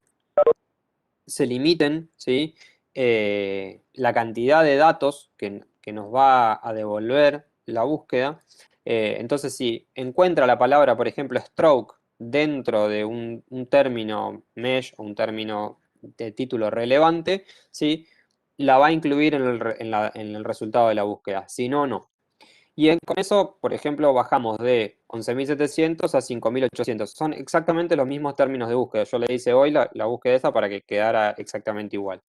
se limiten, ¿sí? La cantidad de datos que nos va a devolver la búsqueda. Entonces, si encuentra la palabra, por ejemplo, stroke, dentro de un término mesh o un término de título relevante, ¿sí? La va a incluir en el resultado de la búsqueda. Si no, no. Y con eso, por ejemplo, bajamos de 11.700 a 5.800. Son exactamente los mismos términos de búsqueda. Yo le hice hoy la búsqueda esa para que quedara exactamente igual.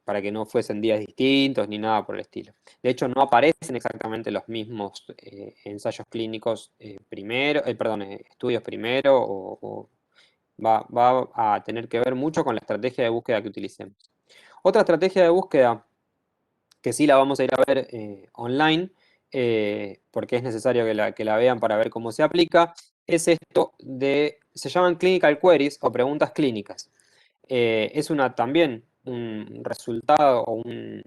Para que no fuesen días distintos ni nada por el estilo. De hecho, no aparecen exactamente los mismos ensayos clínicos estudios primero, o va a tener que ver mucho con la estrategia de búsqueda que utilicemos. Otra estrategia de búsqueda que sí la vamos a ir a ver online, porque es necesario que la vean para ver cómo se aplica, es esto se llaman clinical queries o preguntas clínicas. Es también un resultado o un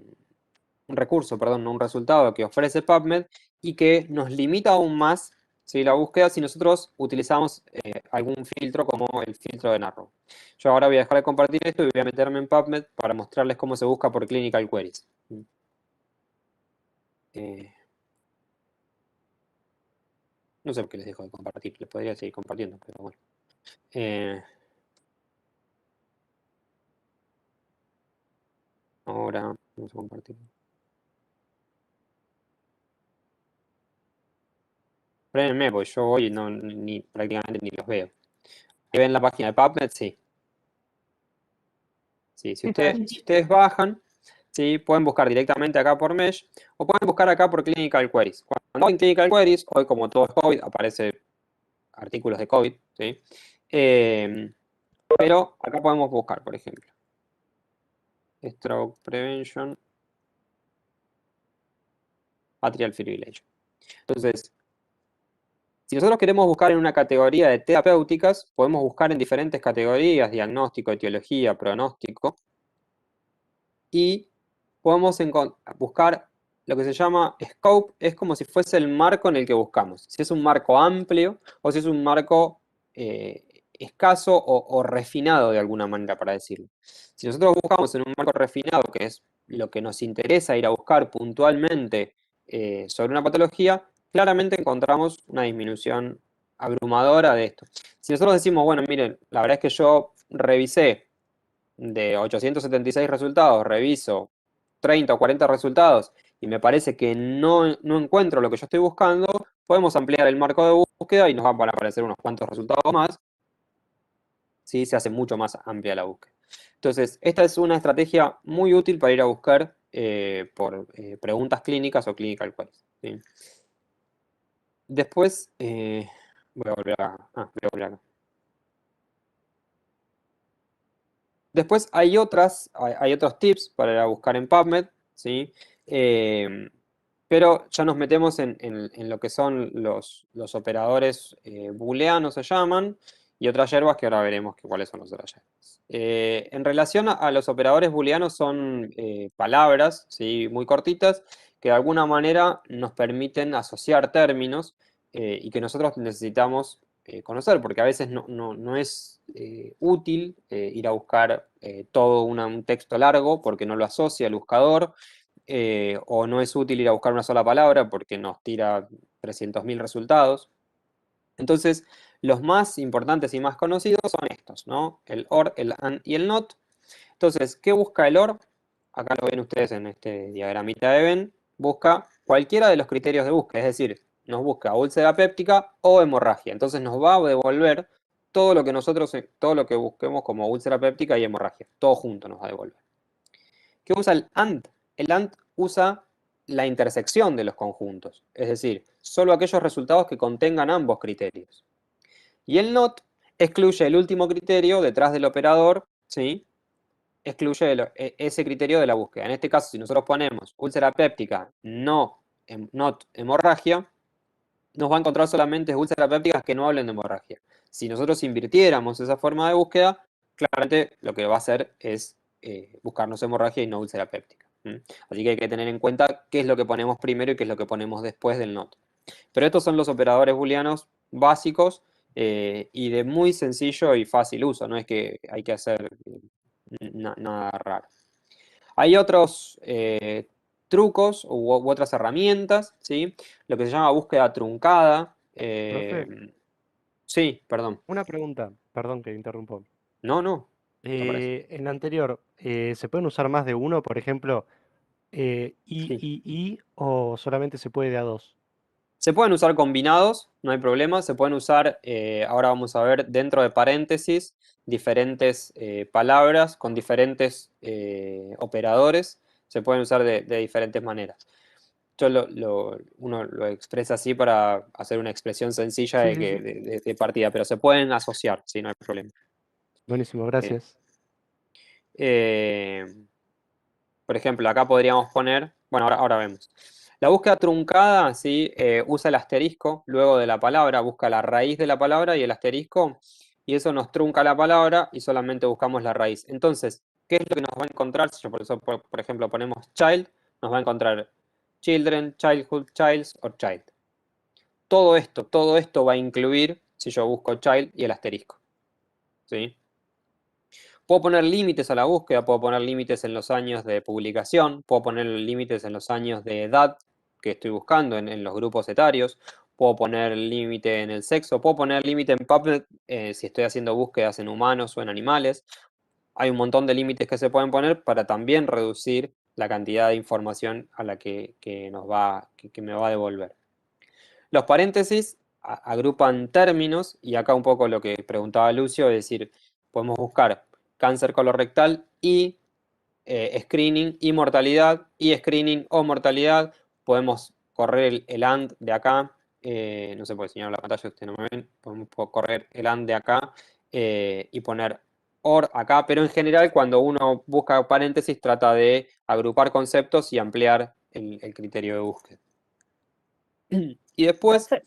recurso, perdón, no un resultado que ofrece PubMed y que nos limita aún más, ¿sí? La búsqueda si nosotros utilizamos algún filtro como el filtro de Narrow. Yo ahora voy a dejar de compartir esto y voy a meterme en PubMed para mostrarles cómo se busca por clinical queries. No sé por qué les dejo de compartir, les podría seguir compartiendo, pero bueno. Ahora vamos a compartir. Frénenme, porque yo voy y no, prácticamente ni los veo. Ahí ven la página de PubMed, sí. Sí, si ustedes bajan, ¿sí? Pueden buscar directamente acá por Mesh o pueden buscar acá por Clinical Queries. Cuando en Clinical Queries, hoy como todo es COVID, aparece artículos de COVID, ¿sí? Pero acá podemos buscar, por ejemplo, Stroke Prevention, Atrial Fibrillation. Entonces, si nosotros queremos buscar en una categoría de terapéuticas, podemos buscar en diferentes categorías, diagnóstico, etiología, pronóstico, y podemos buscar lo que se llama scope, es como si fuese el marco en el que buscamos. Si es un marco amplio o si es un marco escaso o refinado de alguna manera, para decirlo. Si nosotros buscamos en un marco refinado, que es lo que nos interesa ir a buscar puntualmente sobre una patología, claramente encontramos una disminución abrumadora de esto. Si nosotros decimos, bueno, miren, la verdad es que yo revisé de 876 resultados, reviso 30 o 40 resultados y me parece que no encuentro lo que yo estoy buscando, podemos ampliar el marco de búsqueda y nos van a aparecer unos cuantos resultados más. ¿Sí? Se hace mucho más amplia la búsqueda. Entonces, esta es una estrategia muy útil para ir a buscar por preguntas clínicas o clinical queries. ¿Sí? Después, voy a volver acá. Después hay otros tips para ir a buscar en PubMed, ¿sí? Pero ya nos metemos en lo que son los operadores booleanos, se llaman, y otras yerbas que ahora veremos cuáles son las otras yerbas. En relación a los operadores booleanos son palabras, ¿sí? Muy cortitas, que de alguna manera nos permiten asociar términos y que nosotros necesitamos conocer, porque a veces no es útil ir a buscar todo un texto largo porque no lo asocia el buscador, o no es útil ir a buscar una sola palabra porque nos tira 300.000 resultados. Entonces, los más importantes y más conocidos son estos, ¿no? El OR, el AND y el NOT. Entonces, ¿qué busca el OR? Acá lo ven ustedes en este diagramita de Venn. Busca cualquiera de los criterios de búsqueda, es decir, nos busca úlcera péptica o hemorragia. Entonces nos va a devolver todo lo que todo lo que busquemos como úlcera péptica y hemorragia. Todo junto nos va a devolver. ¿Qué usa el AND? El AND usa la intersección de los conjuntos, es decir, solo aquellos resultados que contengan ambos criterios. Y el NOT excluye el último criterio detrás del operador, ¿sí? Excluye ese criterio de la búsqueda. En este caso, si nosotros ponemos úlcera péptica, not hemorragia, nos va a encontrar solamente úlceras pépticas que no hablen de hemorragia. Si nosotros invirtiéramos esa forma de búsqueda, claramente lo que va a hacer es buscarnos hemorragia y no úlcera péptica. Así que hay que tener en cuenta qué es lo que ponemos primero y qué es lo que ponemos después del not. Pero estos son los operadores booleanos básicos y de muy sencillo y fácil uso. No es que hay que hacer nada raro. Hay otros trucos u otras herramientas, ¿sí? Lo que se llama búsqueda truncada. Profe, Sí, perdón. una pregunta, perdón que interrumpo. No, me parece. En la anterior, ¿se pueden usar más de uno? Por ejemplo, Sí. I, o solamente se puede de a dos. Se pueden usar combinados, no hay problema. Se pueden usar, ahora vamos a ver, dentro de paréntesis, diferentes palabras con diferentes operadores. Se pueden usar de diferentes maneras. Yo uno lo expresa así para hacer una expresión sencilla Sí, sí, sí. de partida, pero se pueden asociar, sí, no hay problema. Buenísimo, Eh, gracias. eh, por ejemplo, acá podríamos poner, bueno, ahora vemos. La búsqueda truncada, ¿sí? Usa el asterisco luego de la palabra, busca la raíz de la palabra y el asterisco, y eso nos trunca la palabra y solamente buscamos la raíz. Entonces, ¿qué es lo que nos va a encontrar? Si yo por eso, por ejemplo, ponemos child, nos va a encontrar children, childhood, childs o child. Todo esto va a incluir, si yo busco child y el asterisco. ¿Sí? Puedo poner límites a la búsqueda, puedo poner límites en los años de publicación, puedo poner límites en los años de edad que estoy buscando, en los grupos etarios, puedo poner límite en el sexo, puedo poner límite en PubMed si estoy haciendo búsquedas en humanos o en animales. Hay un montón de límites que se pueden poner para también reducir la cantidad de información a la que me va a devolver. Los paréntesis agrupan términos, y acá un poco lo que preguntaba Lucio, es decir, podemos buscar cáncer colorectal y screening y mortalidad, y screening o mortalidad. Podemos correr el AND de acá, no se puede señalar la pantalla, ustedes no me ven, podemos correr el AND de acá y poner OR acá, pero en general cuando uno busca paréntesis trata de agrupar conceptos y ampliar el criterio de búsqueda. Y después, Profe,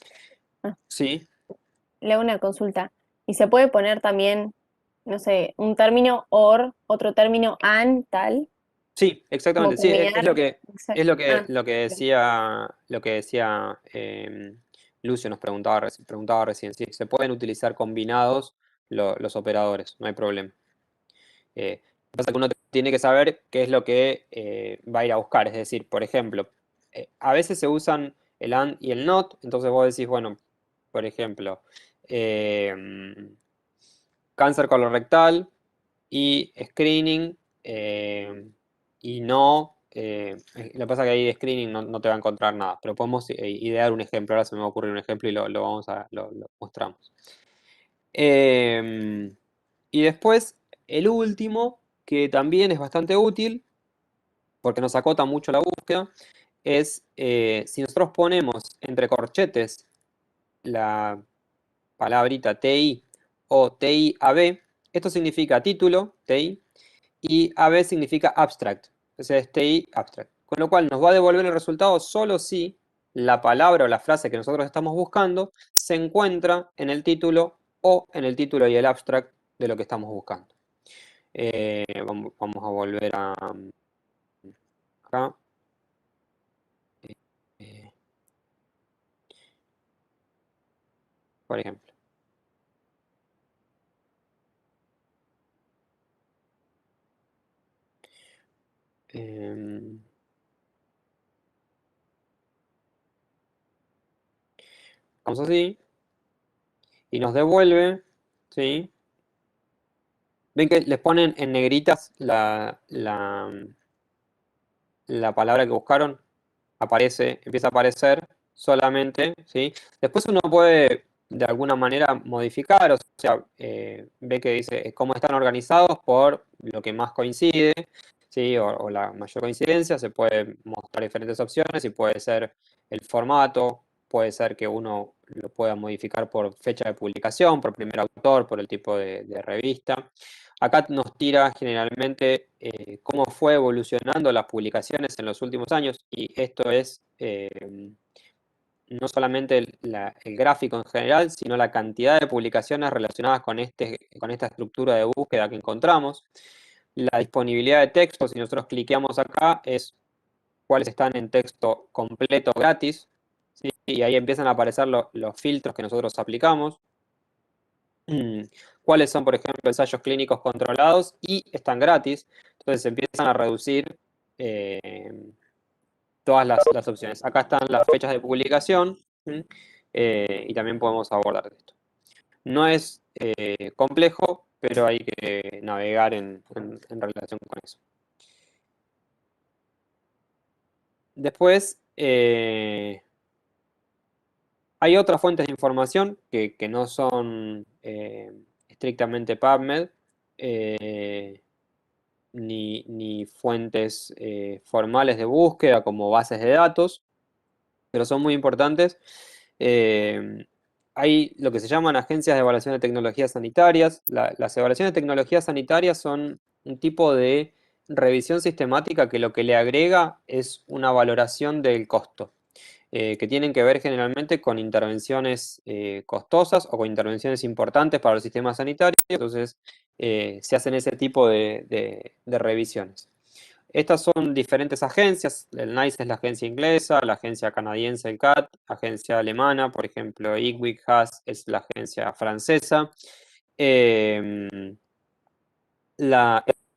sí, le hago una consulta. ¿Y se puede poner también, no sé, un término or, otro término an, tal? sí, Como exactamente, sí, es lo combinar. que, Exacto. Bien. lo que decía Lucio nos preguntaba recién, sí, se pueden utilizar combinados los operadores, no hay problema. Lo que pasa es que uno tiene que saber qué es lo que va a ir a buscar. Es decir, por ejemplo, a veces se usan el AND y el NOT, entonces vos decís, bueno, por ejemplo, cáncer colorectal y screening y no. Lo que pasa es que ahí de screening no te va a encontrar nada, pero podemos idear un ejemplo. Ahora se me va a ocurrir un ejemplo y lo mostramos. Y después, el último, que también es bastante útil, porque nos acota mucho la búsqueda, es si nosotros ponemos entre corchetes la palabrita TI o TI AB, esto significa título, TI, y AB significa abstract, o sea, es TI abstract. Con lo cual nos va a devolver el resultado solo si la palabra o la frase que nosotros estamos buscando se encuentra en el título o en el título y el abstract de lo que estamos buscando. Vamos a volver a acá. Eh, por ejemplo. Em, vamos así. Y nos devuelve, ¿sí? Ven que les ponen en negritas la palabra que buscaron. Empieza a aparecer solamente, ¿sí? Después uno puede de alguna manera modificar, o sea, ve que dice cómo están organizados por lo que más coincide, ¿sí? O la mayor coincidencia, se puede mostrar diferentes opciones y puede ser el formato, puede ser que uno lo pueda modificar por fecha de publicación, por primer autor, por el tipo de revista. Acá nos tira generalmente cómo fue evolucionando las publicaciones en los últimos años, y esto es no solamente el gráfico en general, sino la cantidad de publicaciones relacionadas con esta estructura de búsqueda que encontramos. La disponibilidad de texto, si nosotros cliqueamos acá, es cuáles están en texto completo gratis, ¿sí? Y ahí empiezan a aparecer los filtros que nosotros aplicamos. Cuáles son, por ejemplo, ensayos clínicos controlados y están gratis. Entonces se empiezan a reducir todas las opciones. Acá están las fechas de publicación, y también podemos abordar esto. No es complejo, pero hay que navegar en relación con eso. Después, hay otras fuentes de información que no son estrictamente PubMed, ni fuentes formales de búsqueda como bases de datos, pero son muy importantes. Hay lo que se llaman agencias de evaluación de tecnologías sanitarias. Las evaluaciones de tecnologías sanitarias son un tipo de revisión sistemática que lo que le agrega es una valoración del costo, que tienen que ver generalmente con intervenciones costosas o con intervenciones importantes para el sistema sanitario. Entonces, se hacen ese tipo de revisiones. Estas son diferentes agencias. El NICE es la agencia inglesa, la agencia canadiense, el CAT, agencia alemana, por ejemplo, IQWiC HAS es la agencia francesa. Eh,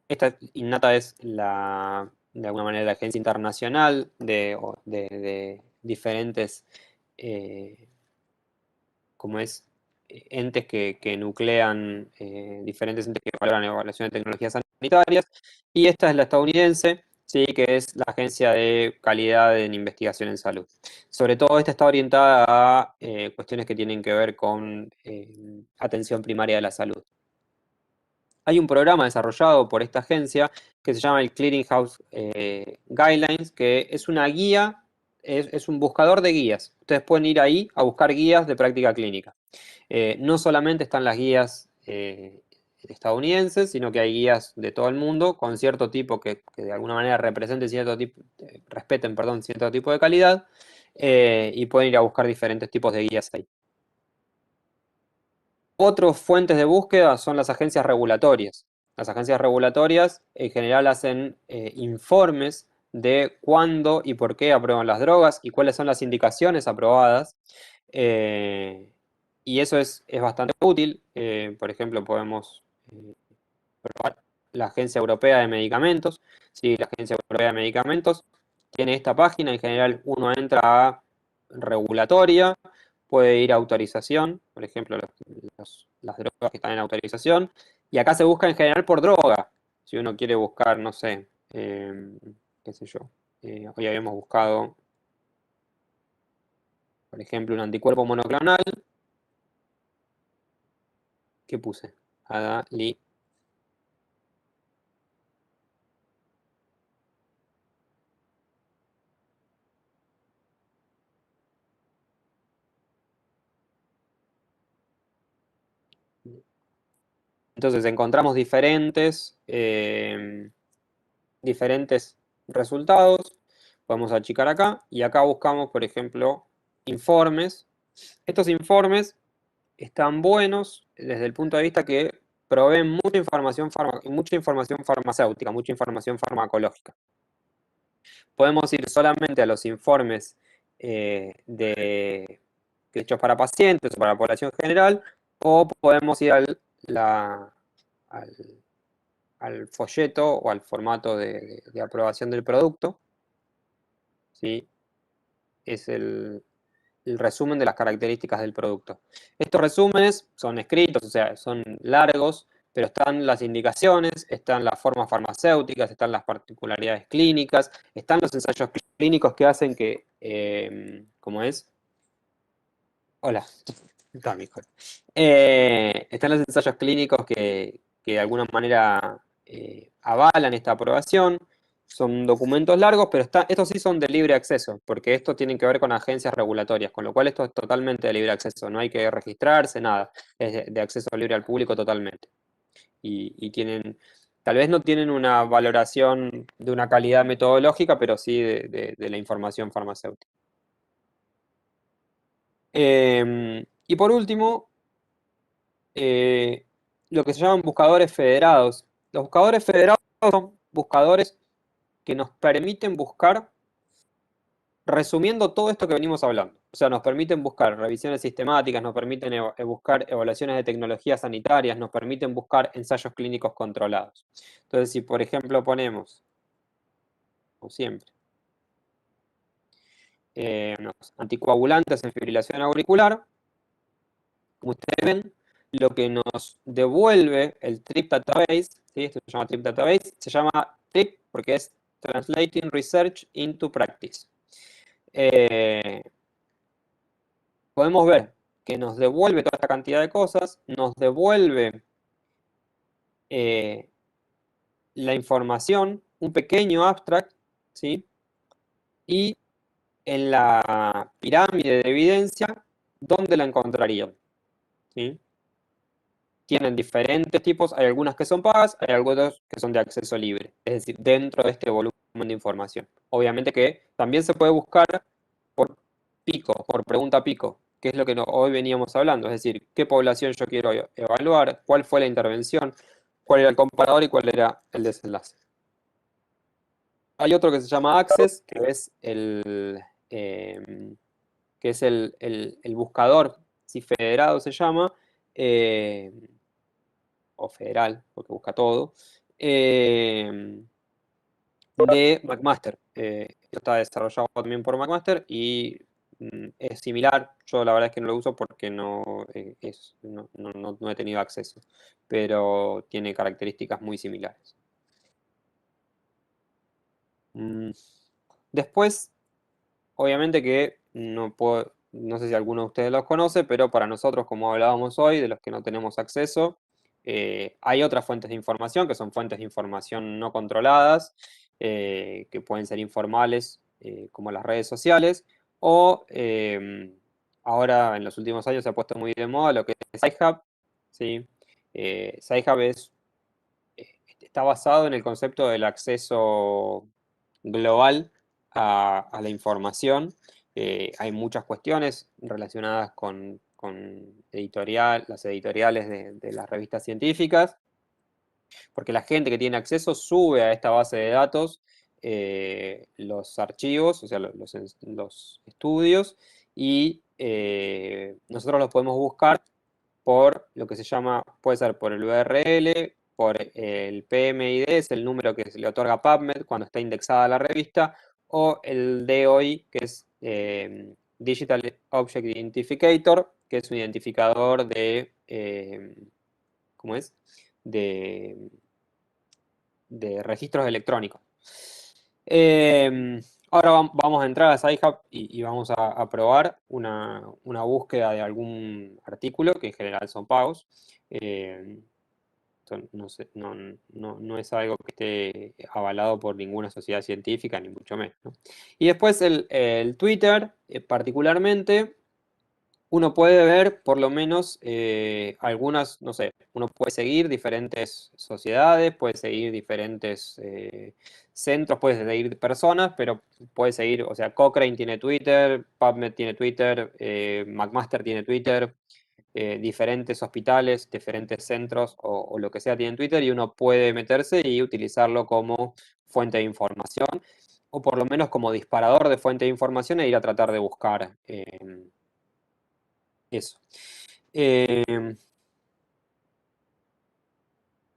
esta INNATA es de alguna manera, la agencia internacional de diferentes como es, entes que nuclean, diferentes entes que valoran evaluación de tecnologías sanitarias, y esta es la estadounidense, sí, que es la Agencia de Calidad en Investigación en Salud. Sobre todo esta está orientada a cuestiones que tienen que ver con atención primaria de la salud. Hay un programa desarrollado por esta agencia que se llama el Clearinghouse Guidelines, que es una guía, es un buscador de guías. Ustedes pueden ir ahí a buscar guías de práctica clínica. No solamente están las guías estadounidenses, sino que hay guías de todo el mundo con cierto tipo que de alguna manera representen cierto tipo, respeten, perdón, cierto tipo de calidad, y pueden ir a buscar diferentes tipos de guías ahí. Otras fuentes de búsqueda son las agencias regulatorias. Las agencias regulatorias en general hacen informes de cuándo y por qué aprueban las drogas y cuáles son las indicaciones aprobadas. Y eso es bastante útil. Por ejemplo, podemos probar la Agencia Europea de Medicamentos. Sí, la Agencia Europea de Medicamentos tiene esta página. En general uno entra a regulatoria, puede ir a autorización, por ejemplo, las drogas que están en autorización, y acá se busca en general por droga. Si uno quiere buscar, no sé, qué sé yo, hoy habíamos buscado, por ejemplo, un anticuerpo monoclonal. ¿Qué puse? Adali. Entonces encontramos diferentes resultados. Podemos achicar acá y acá buscamos, por ejemplo, informes. Estos informes están buenos desde el punto de vista que proveen mucha información farmacéutica, mucha información farmacológica. Podemos ir solamente a los informes hechos para pacientes o para la población general, o podemos ir al folleto o al formato de aprobación del producto. ¿Sí? Es el resumen de las características del producto. Estos resúmenes son escritos, o sea, son largos, pero están las indicaciones, están las formas farmacéuticas, están las particularidades clínicas, están los ensayos clínicos que hacen que, ¿cómo es? Hola, está mi hijo. Están los ensayos clínicos que de alguna manera avalan esta aprobación. Son documentos largos, pero estos sí son de libre acceso, porque estos tienen que ver con agencias regulatorias, con lo cual esto es totalmente de libre acceso, no hay que registrarse, nada, es de acceso libre al público totalmente. Y tal vez no tienen una valoración de una calidad metodológica, pero sí de la información farmacéutica. Y por último, lo que se llaman buscadores federados. Los buscadores federados son buscadores que nos permiten buscar resumiendo todo esto que venimos hablando. O sea, nos permiten buscar revisiones sistemáticas, nos permiten buscar evaluaciones de tecnologías sanitarias, nos permiten buscar ensayos clínicos controlados. Entonces, si por ejemplo ponemos, como siempre, anticoagulantes en fibrilación auricular, como ustedes ven, lo que nos devuelve el TRIP Database, ¿sí? Esto se llama TRIP Database, se llama TRIP porque es Translating Research into Practice. Podemos ver que nos devuelve toda esta cantidad de cosas, nos devuelve la información, un pequeño abstract, ¿sí? Y en la pirámide de evidencia, ¿dónde la encontrarían? ¿Sí? Tienen diferentes tipos, hay algunas que son pagas, hay algunas que son de acceso libre, es decir, dentro de este volumen de información. Obviamente que también se puede buscar por pico, por pregunta pico, que es lo que hoy veníamos hablando, es decir, qué población yo quiero evaluar, cuál fue la intervención, cuál era el comparador y cuál era el desenlace. Hay otro que se llama Access, que es el buscador, si federado se llama, o federal, porque busca todo, de McMaster. Esto está desarrollado también por McMaster y es similar. Yo la verdad es que no lo uso porque no he tenido acceso, pero tiene características muy similares. Después, obviamente que no sé si alguno de ustedes los conoce, pero para nosotros, como hablábamos hoy, de los que no tenemos acceso, hay otras fuentes de información que son fuentes de información no controladas, que pueden ser informales, como las redes sociales, o ahora en los últimos años se ha puesto muy de moda lo que es Sci-Hub, ¿sí? Sci-Hub está basado en el concepto del acceso global a la información. Hay muchas cuestiones relacionadas con las editoriales de las revistas científicas, porque la gente que tiene acceso sube a esta base de datos los archivos, o sea, los estudios, y nosotros los podemos buscar por lo que se llama, puede ser por el URL, por el PMID, es el número que se le otorga PubMed cuando está indexada la revista, o el DOI, que es Digital Object Identificator, que es un identificador ¿cómo es? De, de registros electrónicos. Ahora vamos a entrar a SciHub y vamos a probar una búsqueda de algún artículo, que en general son pagos. Esto no es algo que esté avalado por ninguna sociedad científica, ni mucho menos, ¿no? Y después el Twitter, particularmente, uno puede ver por lo menos algunas, no sé, uno puede seguir diferentes sociedades, puede seguir diferentes centros, puede seguir personas, pero puede seguir, o sea, Cochrane tiene Twitter, PubMed tiene Twitter, McMaster tiene Twitter, diferentes hospitales, diferentes centros o lo que sea tienen Twitter y uno puede meterse y utilizarlo como fuente de información o por lo menos como disparador de fuente de información e ir a tratar de buscar eso.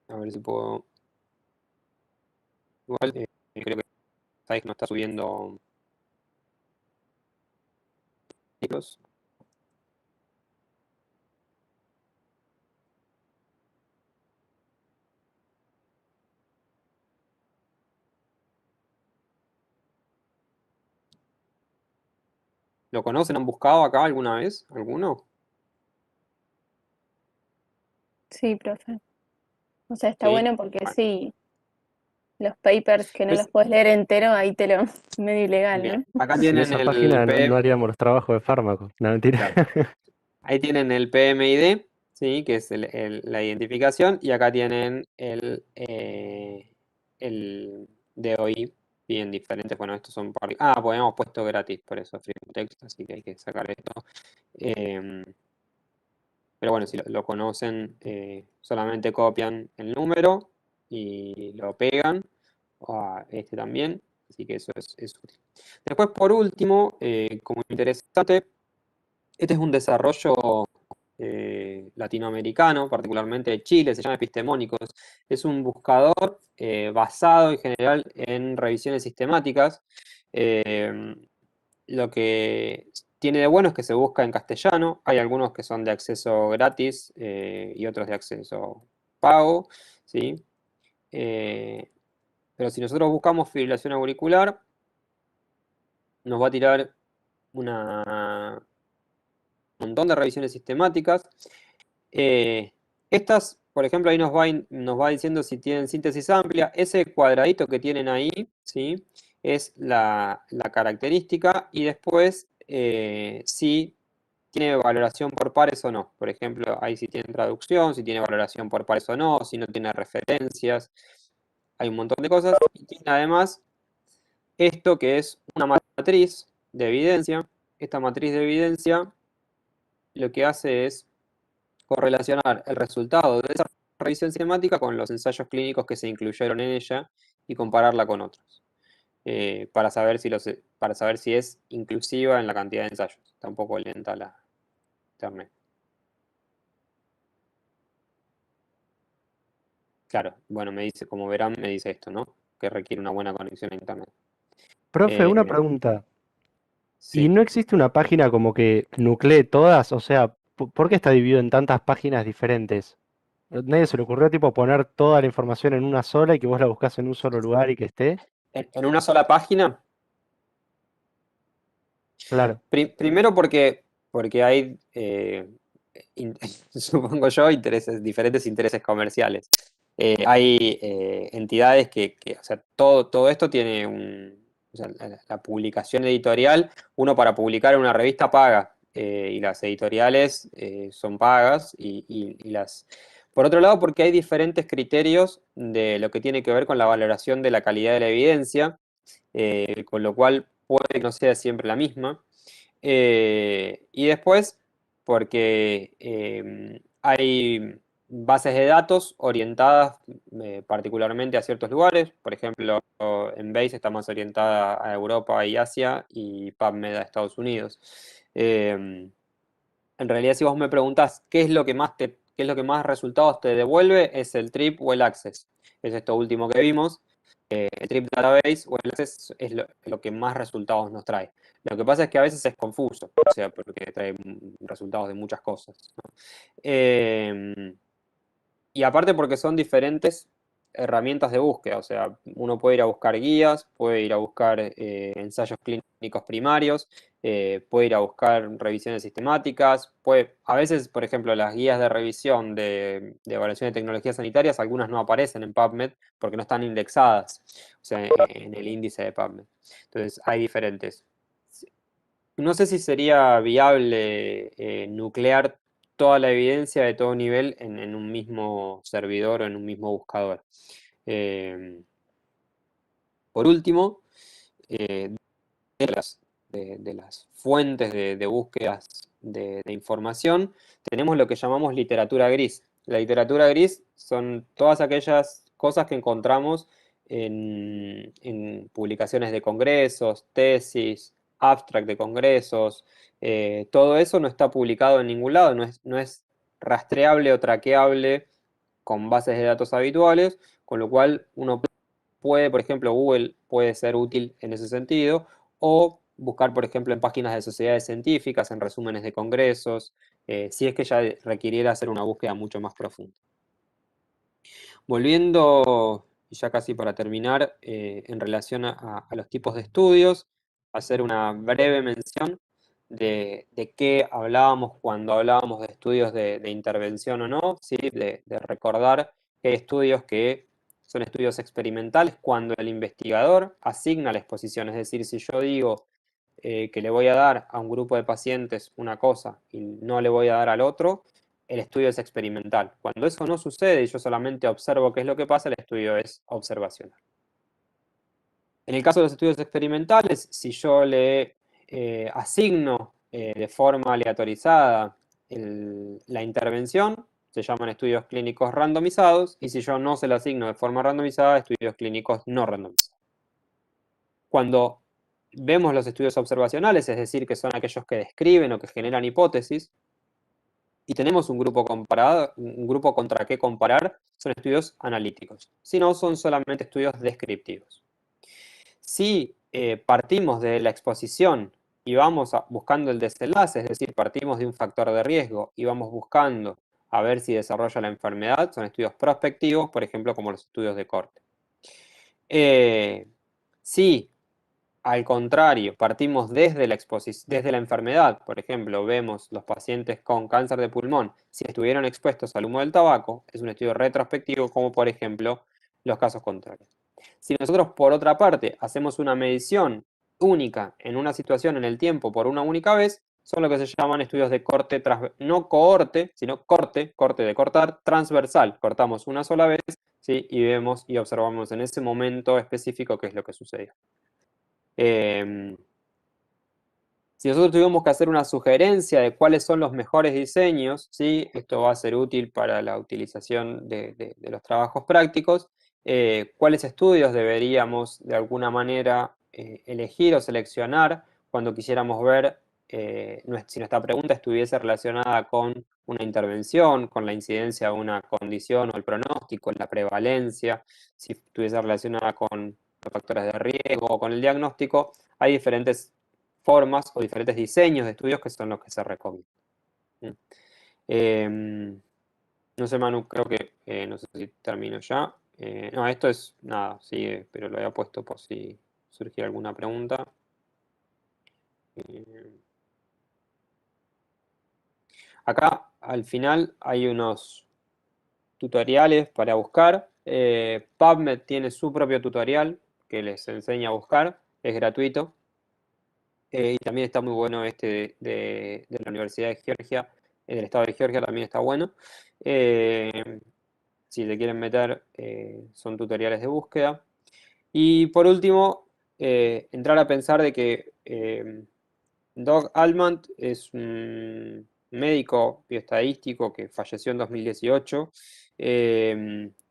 A ver si puedo. Igual creo que sabes que no está subiendo libros. ¿Lo conocen? ¿Han buscado acá alguna vez? ¿Alguno? Sí, profe. O sea, está Sí. bueno porque Bueno, sí, los papers que no los puedes leer entero, ahí te lo medio ilegal, bien. ¿no? Acá Sin tienen esa el página no PM. haríamos los trabajos de fármaco. No, mentira. Claro. Ahí tienen el PMID, ¿sí? Que es la identificación, y acá tienen el DOI, bien diferentes. Bueno, estos son pues hemos puesto gratis, por eso free text, así que hay que sacar esto. Em, pero bueno, si lo conocen, solamente copian el número y lo pegan, a este también, así que eso es útil. Después, por último, como interesante, este es un desarrollo latinoamericano, particularmente de Chile, se llama Epistemónicos. Es un buscador basado en general en revisiones sistemáticas. Eh, lo que tiene de bueno es que se busca en castellano. Hay algunos que son de acceso gratis y otros de acceso pago, ¿sí? Pero si nosotros buscamos fibrilación auricular, nos va a tirar un montón de revisiones sistemáticas. Eh, Estas, por ejemplo, ahí nos va diciendo si tienen síntesis amplia. Ese cuadradito que tienen ahí, ¿sí? Es la característica y después si tiene valoración por pares o no. Por ejemplo, ahí si tiene traducción, si tiene valoración por pares o no, si no tiene referencias. Hay un montón de cosas. Y tiene además esto que es una matriz de evidencia. Esta matriz de evidencia lo que hace es correlacionar el resultado de esa revisión sistemática con los ensayos clínicos que se incluyeron en ella y compararla con otros, para saber si es inclusiva en la cantidad de ensayos. Está un poco lenta la internet. Claro, bueno, como verán, me dice esto, ¿no? Que requiere una buena conexión a internet. Profe, una Eh, pregunta. ¿Y Sí. no existe una página como que nuclee todas? O sea, ¿por qué está dividido en tantas páginas diferentes? ¿Nadie se le ocurrió tipo poner toda la información en una sola y que vos la buscas en un solo lugar y que esté? En una sola página. Claro, Primero porque hay, supongo yo, diferentes intereses comerciales. Hay entidades o sea, todo esto tiene o sea, la publicación editorial, uno para publicar en una revista paga, y las editoriales son pagas, Por otro lado, porque hay diferentes criterios de lo que tiene que ver con la valoración de la calidad de la evidencia, con lo cual puede que no sea siempre la misma. Y después, porque hay bases de datos orientadas particularmente a ciertos lugares. Por ejemplo, Embase está más orientada a Europa y Asia y PubMed a Estados Unidos. En realidad, si vos me preguntás qué es lo que más resultados te devuelve, es el trip o el access. Es esto último que vimos. El Trip Database o el Access es lo que más resultados nos trae. Lo que pasa es que a veces es confuso, o sea, porque trae resultados de muchas cosas, ¿no? Y aparte porque son diferentes herramientas de búsqueda, o sea, uno puede ir a buscar guías, puede ir a buscar ensayos clínicos primarios, puede ir a buscar revisiones sistemáticas, a veces, por ejemplo, las guías de revisión de evaluación de tecnologías sanitarias, algunas no aparecen en PubMed porque no están indexadas, o sea, en el índice de PubMed. Entonces, hay diferentes. No sé si sería viable nuclear toda la evidencia de todo nivel en un mismo servidor o en un mismo buscador. Eh, por último, eh, de las fuentes de búsquedas de información, tenemos lo que llamamos literatura gris. La literatura gris son todas aquellas cosas que encontramos en publicaciones de congresos, tesis, abstract de congresos. Todo eso no está publicado en ningún lado, no es rastreable o traqueable con bases de datos habituales, con lo cual uno puede, por ejemplo, Google puede ser útil en ese sentido, o buscar, por ejemplo, en páginas de sociedades científicas, en resúmenes de congresos, si es que ya requiriera hacer una búsqueda mucho más profunda. Volviendo, y ya casi para terminar, en relación a los tipos de estudios, hacer una breve mención de qué hablábamos cuando hablábamos de estudios de intervención o no, ¿sí? De recordar que hay estudios que son estudios experimentales cuando el investigador asigna la exposición, es decir, si yo digo que le voy a dar a un grupo de pacientes una cosa y no le voy a dar al otro, el estudio es experimental. Cuando eso no sucede y yo solamente observo qué es lo que pasa, el estudio es observacional. En el caso de los estudios experimentales, si yo le asigno de forma aleatorizada la intervención, se llaman estudios clínicos randomizados, y si yo no se lo asigno de forma randomizada, estudios clínicos no randomizados. Cuando vemos los estudios observacionales, es decir, que son aquellos que describen o que generan hipótesis, y tenemos un grupo comparado, un grupo contra qué comparar, son estudios analíticos. Si no, son solamente estudios descriptivos. Si partimos de la exposición y vamos buscando el desenlace, es decir, partimos de un factor de riesgo y vamos buscando a ver si desarrolla la enfermedad, son estudios prospectivos, por ejemplo, como los estudios de corte. Si al contrario, partimos desde la enfermedad. Por ejemplo, vemos los pacientes con cáncer de pulmón, si estuvieron expuestos al humo del tabaco, es un estudio retrospectivo, como por ejemplo los casos contrarios. Si nosotros, por otra parte, hacemos una medición única en una situación en el tiempo por una única vez, son lo que se llaman estudios de corte, no cohorte, sino corte de cortar, transversal. Cortamos una sola vez, ¿sí? Y vemos y observamos en ese momento específico qué es lo que sucedió. Si nosotros tuviéramos que hacer una sugerencia de cuáles son los mejores diseños, ¿sí? Esto va a ser útil para la utilización de los trabajos prácticos, cuáles estudios deberíamos de alguna manera elegir o seleccionar cuando quisiéramos ver si nuestra pregunta estuviese relacionada con una intervención, con la incidencia de una condición o el pronóstico, la prevalencia, si estuviese relacionada con los factores de riesgo o con el diagnóstico. Hay diferentes formas o diferentes diseños de estudios que son los que se recomiendan. No sé, Manu, creo que, no sé si termino ya. No, esto es, nada, sigue, pero lo había puesto por si surgiera alguna pregunta. Acá, al final, hay unos tutoriales para buscar. PubMed tiene su propio tutorial que les enseña a buscar, es gratuito. Y también está muy bueno este de la Universidad de Georgia, del estado de Georgia también está bueno. Si se quieren meter, son tutoriales de búsqueda. Y por último, entrar a pensar de que Doug Altman es un médico bioestadístico que falleció en 2018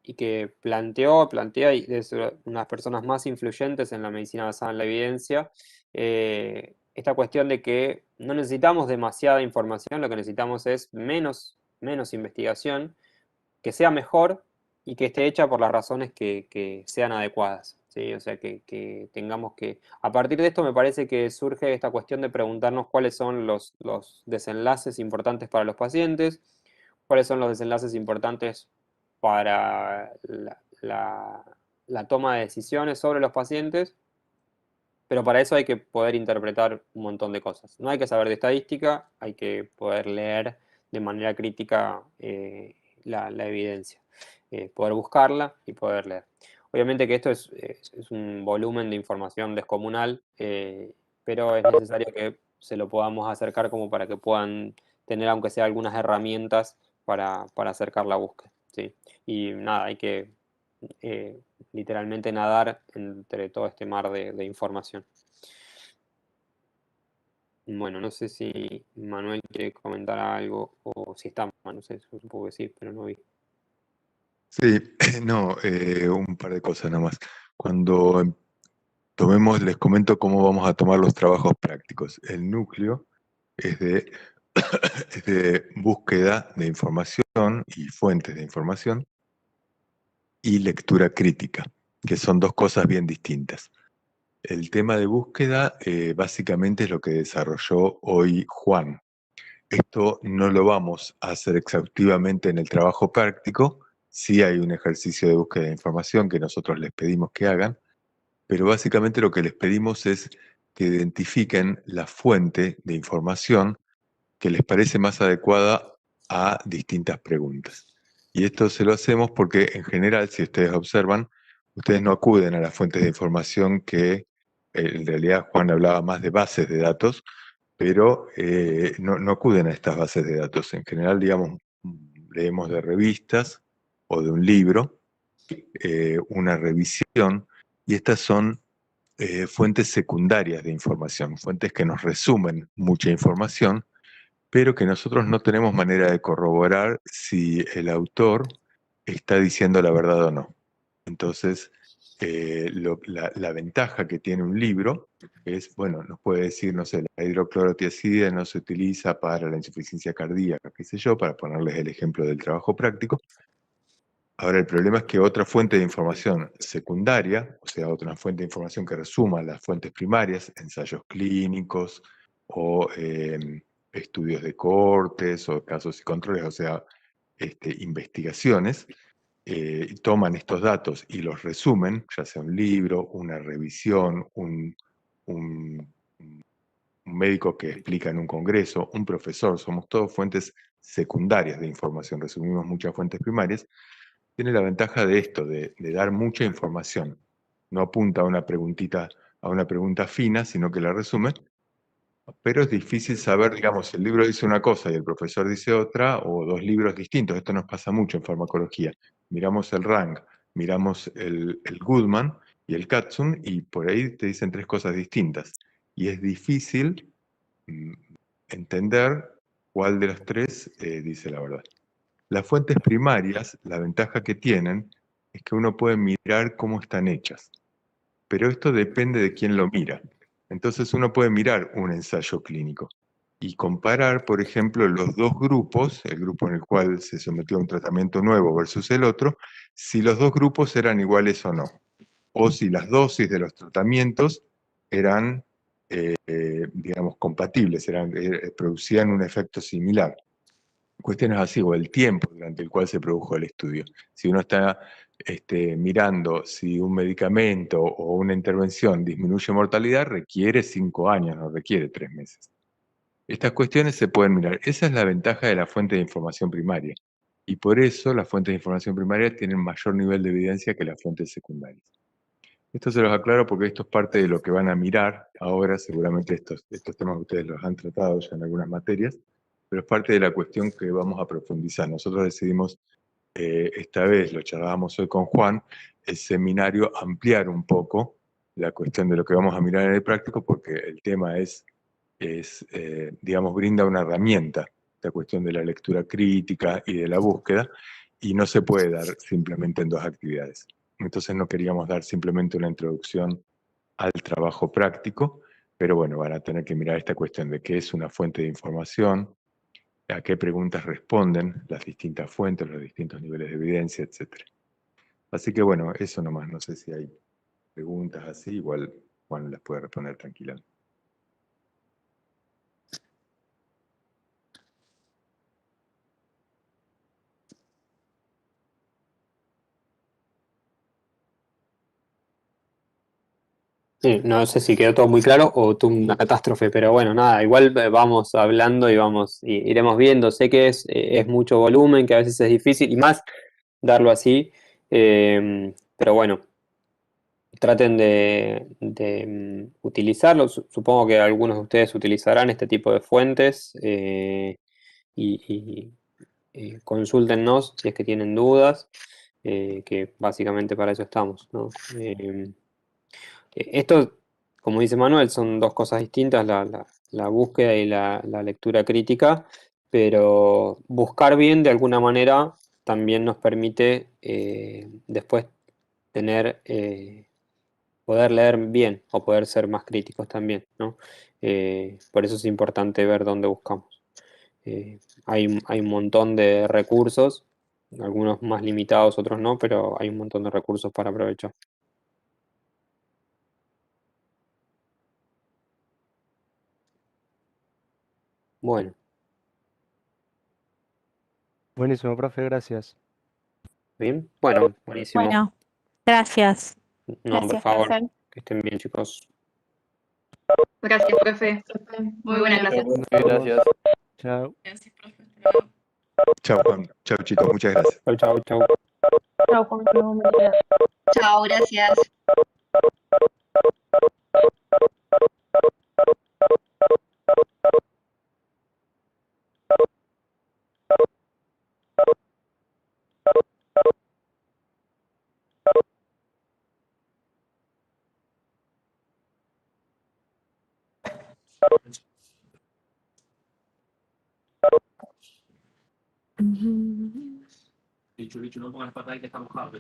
y que plantea y es una de las personas más influyentes en la medicina basada en la evidencia, esta cuestión de que no necesitamos demasiada información, lo que necesitamos es menos investigación, que sea mejor y que esté hecha por las razones que sean adecuadas. ¿Sí? O sea, que tengamos que... A partir de esto me parece que surge esta cuestión de preguntarnos cuáles son los desenlaces importantes para los pacientes, cuáles son los desenlaces importantes para la toma de decisiones sobre los pacientes, pero para eso hay que poder interpretar un montón de cosas. No hay que saber de estadística, hay que poder leer de manera crítica la evidencia, poder buscarla y poder leer. Obviamente que esto es un volumen de información descomunal, pero es necesario que se lo podamos acercar como para que puedan tener, aunque sea algunas herramientas para acercar la búsqueda. ¿Sí? Y nada, hay que literalmente nadar entre todo este mar de información. Bueno, no sé si Manuel quiere comentar algo o si está, no sé, supongo que sí, pero no vi. Sí, no, un par de cosas nada más. Cuando tomemos, les comento cómo vamos a tomar los trabajos prácticos. El núcleo es de, es de búsqueda de información y fuentes de información y lectura crítica, que son dos cosas bien distintas. El tema de búsqueda básicamente es lo que desarrolló hoy Juan. Esto no lo vamos a hacer exhaustivamente en el trabajo práctico, sí hay un ejercicio de búsqueda de información que nosotros les pedimos que hagan, pero básicamente lo que les pedimos es que identifiquen la fuente de información que les parece más adecuada a distintas preguntas. Y esto se lo hacemos porque en general, si ustedes observan, ustedes no acuden a las fuentes de información que en realidad Juan hablaba más de bases de datos, pero no acuden a estas bases de datos. En general, digamos, leemos de revistas o de un libro, una revisión, y estas son fuentes secundarias de información, fuentes que nos resumen mucha información, pero que nosotros no tenemos manera de corroborar si el autor está diciendo la verdad o no. Entonces, la ventaja que tiene un libro es, bueno, nos puede decir, no sé, la hidroclorotiazida no se utiliza para la insuficiencia cardíaca, qué sé yo, para ponerles el ejemplo del trabajo práctico. Ahora, el problema es que otra fuente de información secundaria, o sea, otra fuente de información que resuma las fuentes primarias, ensayos clínicos o estudios de cohortes o casos y controles, o sea, investigaciones, toman estos datos y los resumen, ya sea un libro, una revisión, un médico que explica en un congreso, un profesor, somos todos fuentes secundarias de información, resumimos muchas fuentes primarias, tiene la ventaja de esto, de dar mucha información. No apunta a una pregunta fina, sino que la resume, pero es difícil saber, digamos, si el libro dice una cosa y el profesor dice otra, o dos libros distintos. Esto nos pasa mucho en farmacología. Miramos el Rang, miramos el Goodman y el Katzun, y por ahí te dicen tres cosas distintas. Y es difícil entender cuál de los tres dice la verdad. Las fuentes primarias, la ventaja que tienen es que uno puede mirar cómo están hechas, pero esto depende de quién lo mira. Entonces uno puede mirar un ensayo clínico y comparar, por ejemplo, los dos grupos, el grupo en el cual se sometió a un tratamiento nuevo versus el otro, si los dos grupos eran iguales o no, o si las dosis de los tratamientos eran digamos, compatibles, producían un efecto similar. Cuestiones así, o el tiempo durante el cual se produjo el estudio. Si uno está mirando si un medicamento o una intervención disminuye mortalidad, requiere 5 años, no requiere 3 meses. Estas cuestiones se pueden mirar. Esa es la ventaja de la fuente de información primaria. Y por eso las fuentes de información primaria tienen mayor nivel de evidencia que las fuentes secundarias. Esto se los aclaro porque esto es parte de lo que van a mirar ahora. Seguramente estos temas ustedes los han tratado ya en algunas materias, pero es parte de la cuestión que vamos a profundizar. Nosotros decidimos, esta vez, lo charlábamos hoy con Juan, el seminario ampliar un poco la cuestión de lo que vamos a mirar en el práctico, porque el tema digamos, brinda una herramienta, la cuestión de la lectura crítica y de la búsqueda, y no se puede dar simplemente en 2 actividades. Entonces no queríamos dar simplemente una introducción al trabajo práctico, pero bueno, van a tener que mirar esta cuestión de qué es una fuente de información, a qué preguntas responden las distintas fuentes, los distintos niveles de evidencia, etc. Así que bueno, eso nomás, no sé si hay preguntas así, igual Juan las puede responder tranquilamente. Sí, no sé si quedó todo muy claro o tuvo una catástrofe, pero bueno, nada, igual vamos hablando y iremos viendo. Sé que es mucho volumen, que a veces es difícil, y más darlo así, pero bueno, traten de utilizarlo. Supongo que algunos de ustedes utilizarán este tipo de fuentes, y consúltennos si es que tienen dudas, que básicamente para eso estamos, ¿no? Esto, como dice Manuel, son dos cosas distintas, la búsqueda y la lectura crítica, pero buscar bien de alguna manera también nos permite después tener, poder leer bien o poder ser más críticos también, ¿no? Por eso es importante ver dónde buscamos. Hay un montón de recursos, algunos más limitados, otros no, pero hay un montón de recursos para aprovechar. Bueno, Buenísimo, profe, gracias. bien, bueno, buenísimo. Bueno, gracias. No, por Gracias, favor, profe. que estén bien, chicos. Gracias, profe. Muy buena clase. Gracias. Chao. Chao Juan, chao chicos, muchas gracias. Chau, chau, chau. Chao, Juan, nos vemos mañana. Chao, gracias. Ujú. Lichu, no pongas patada que estamos mojado.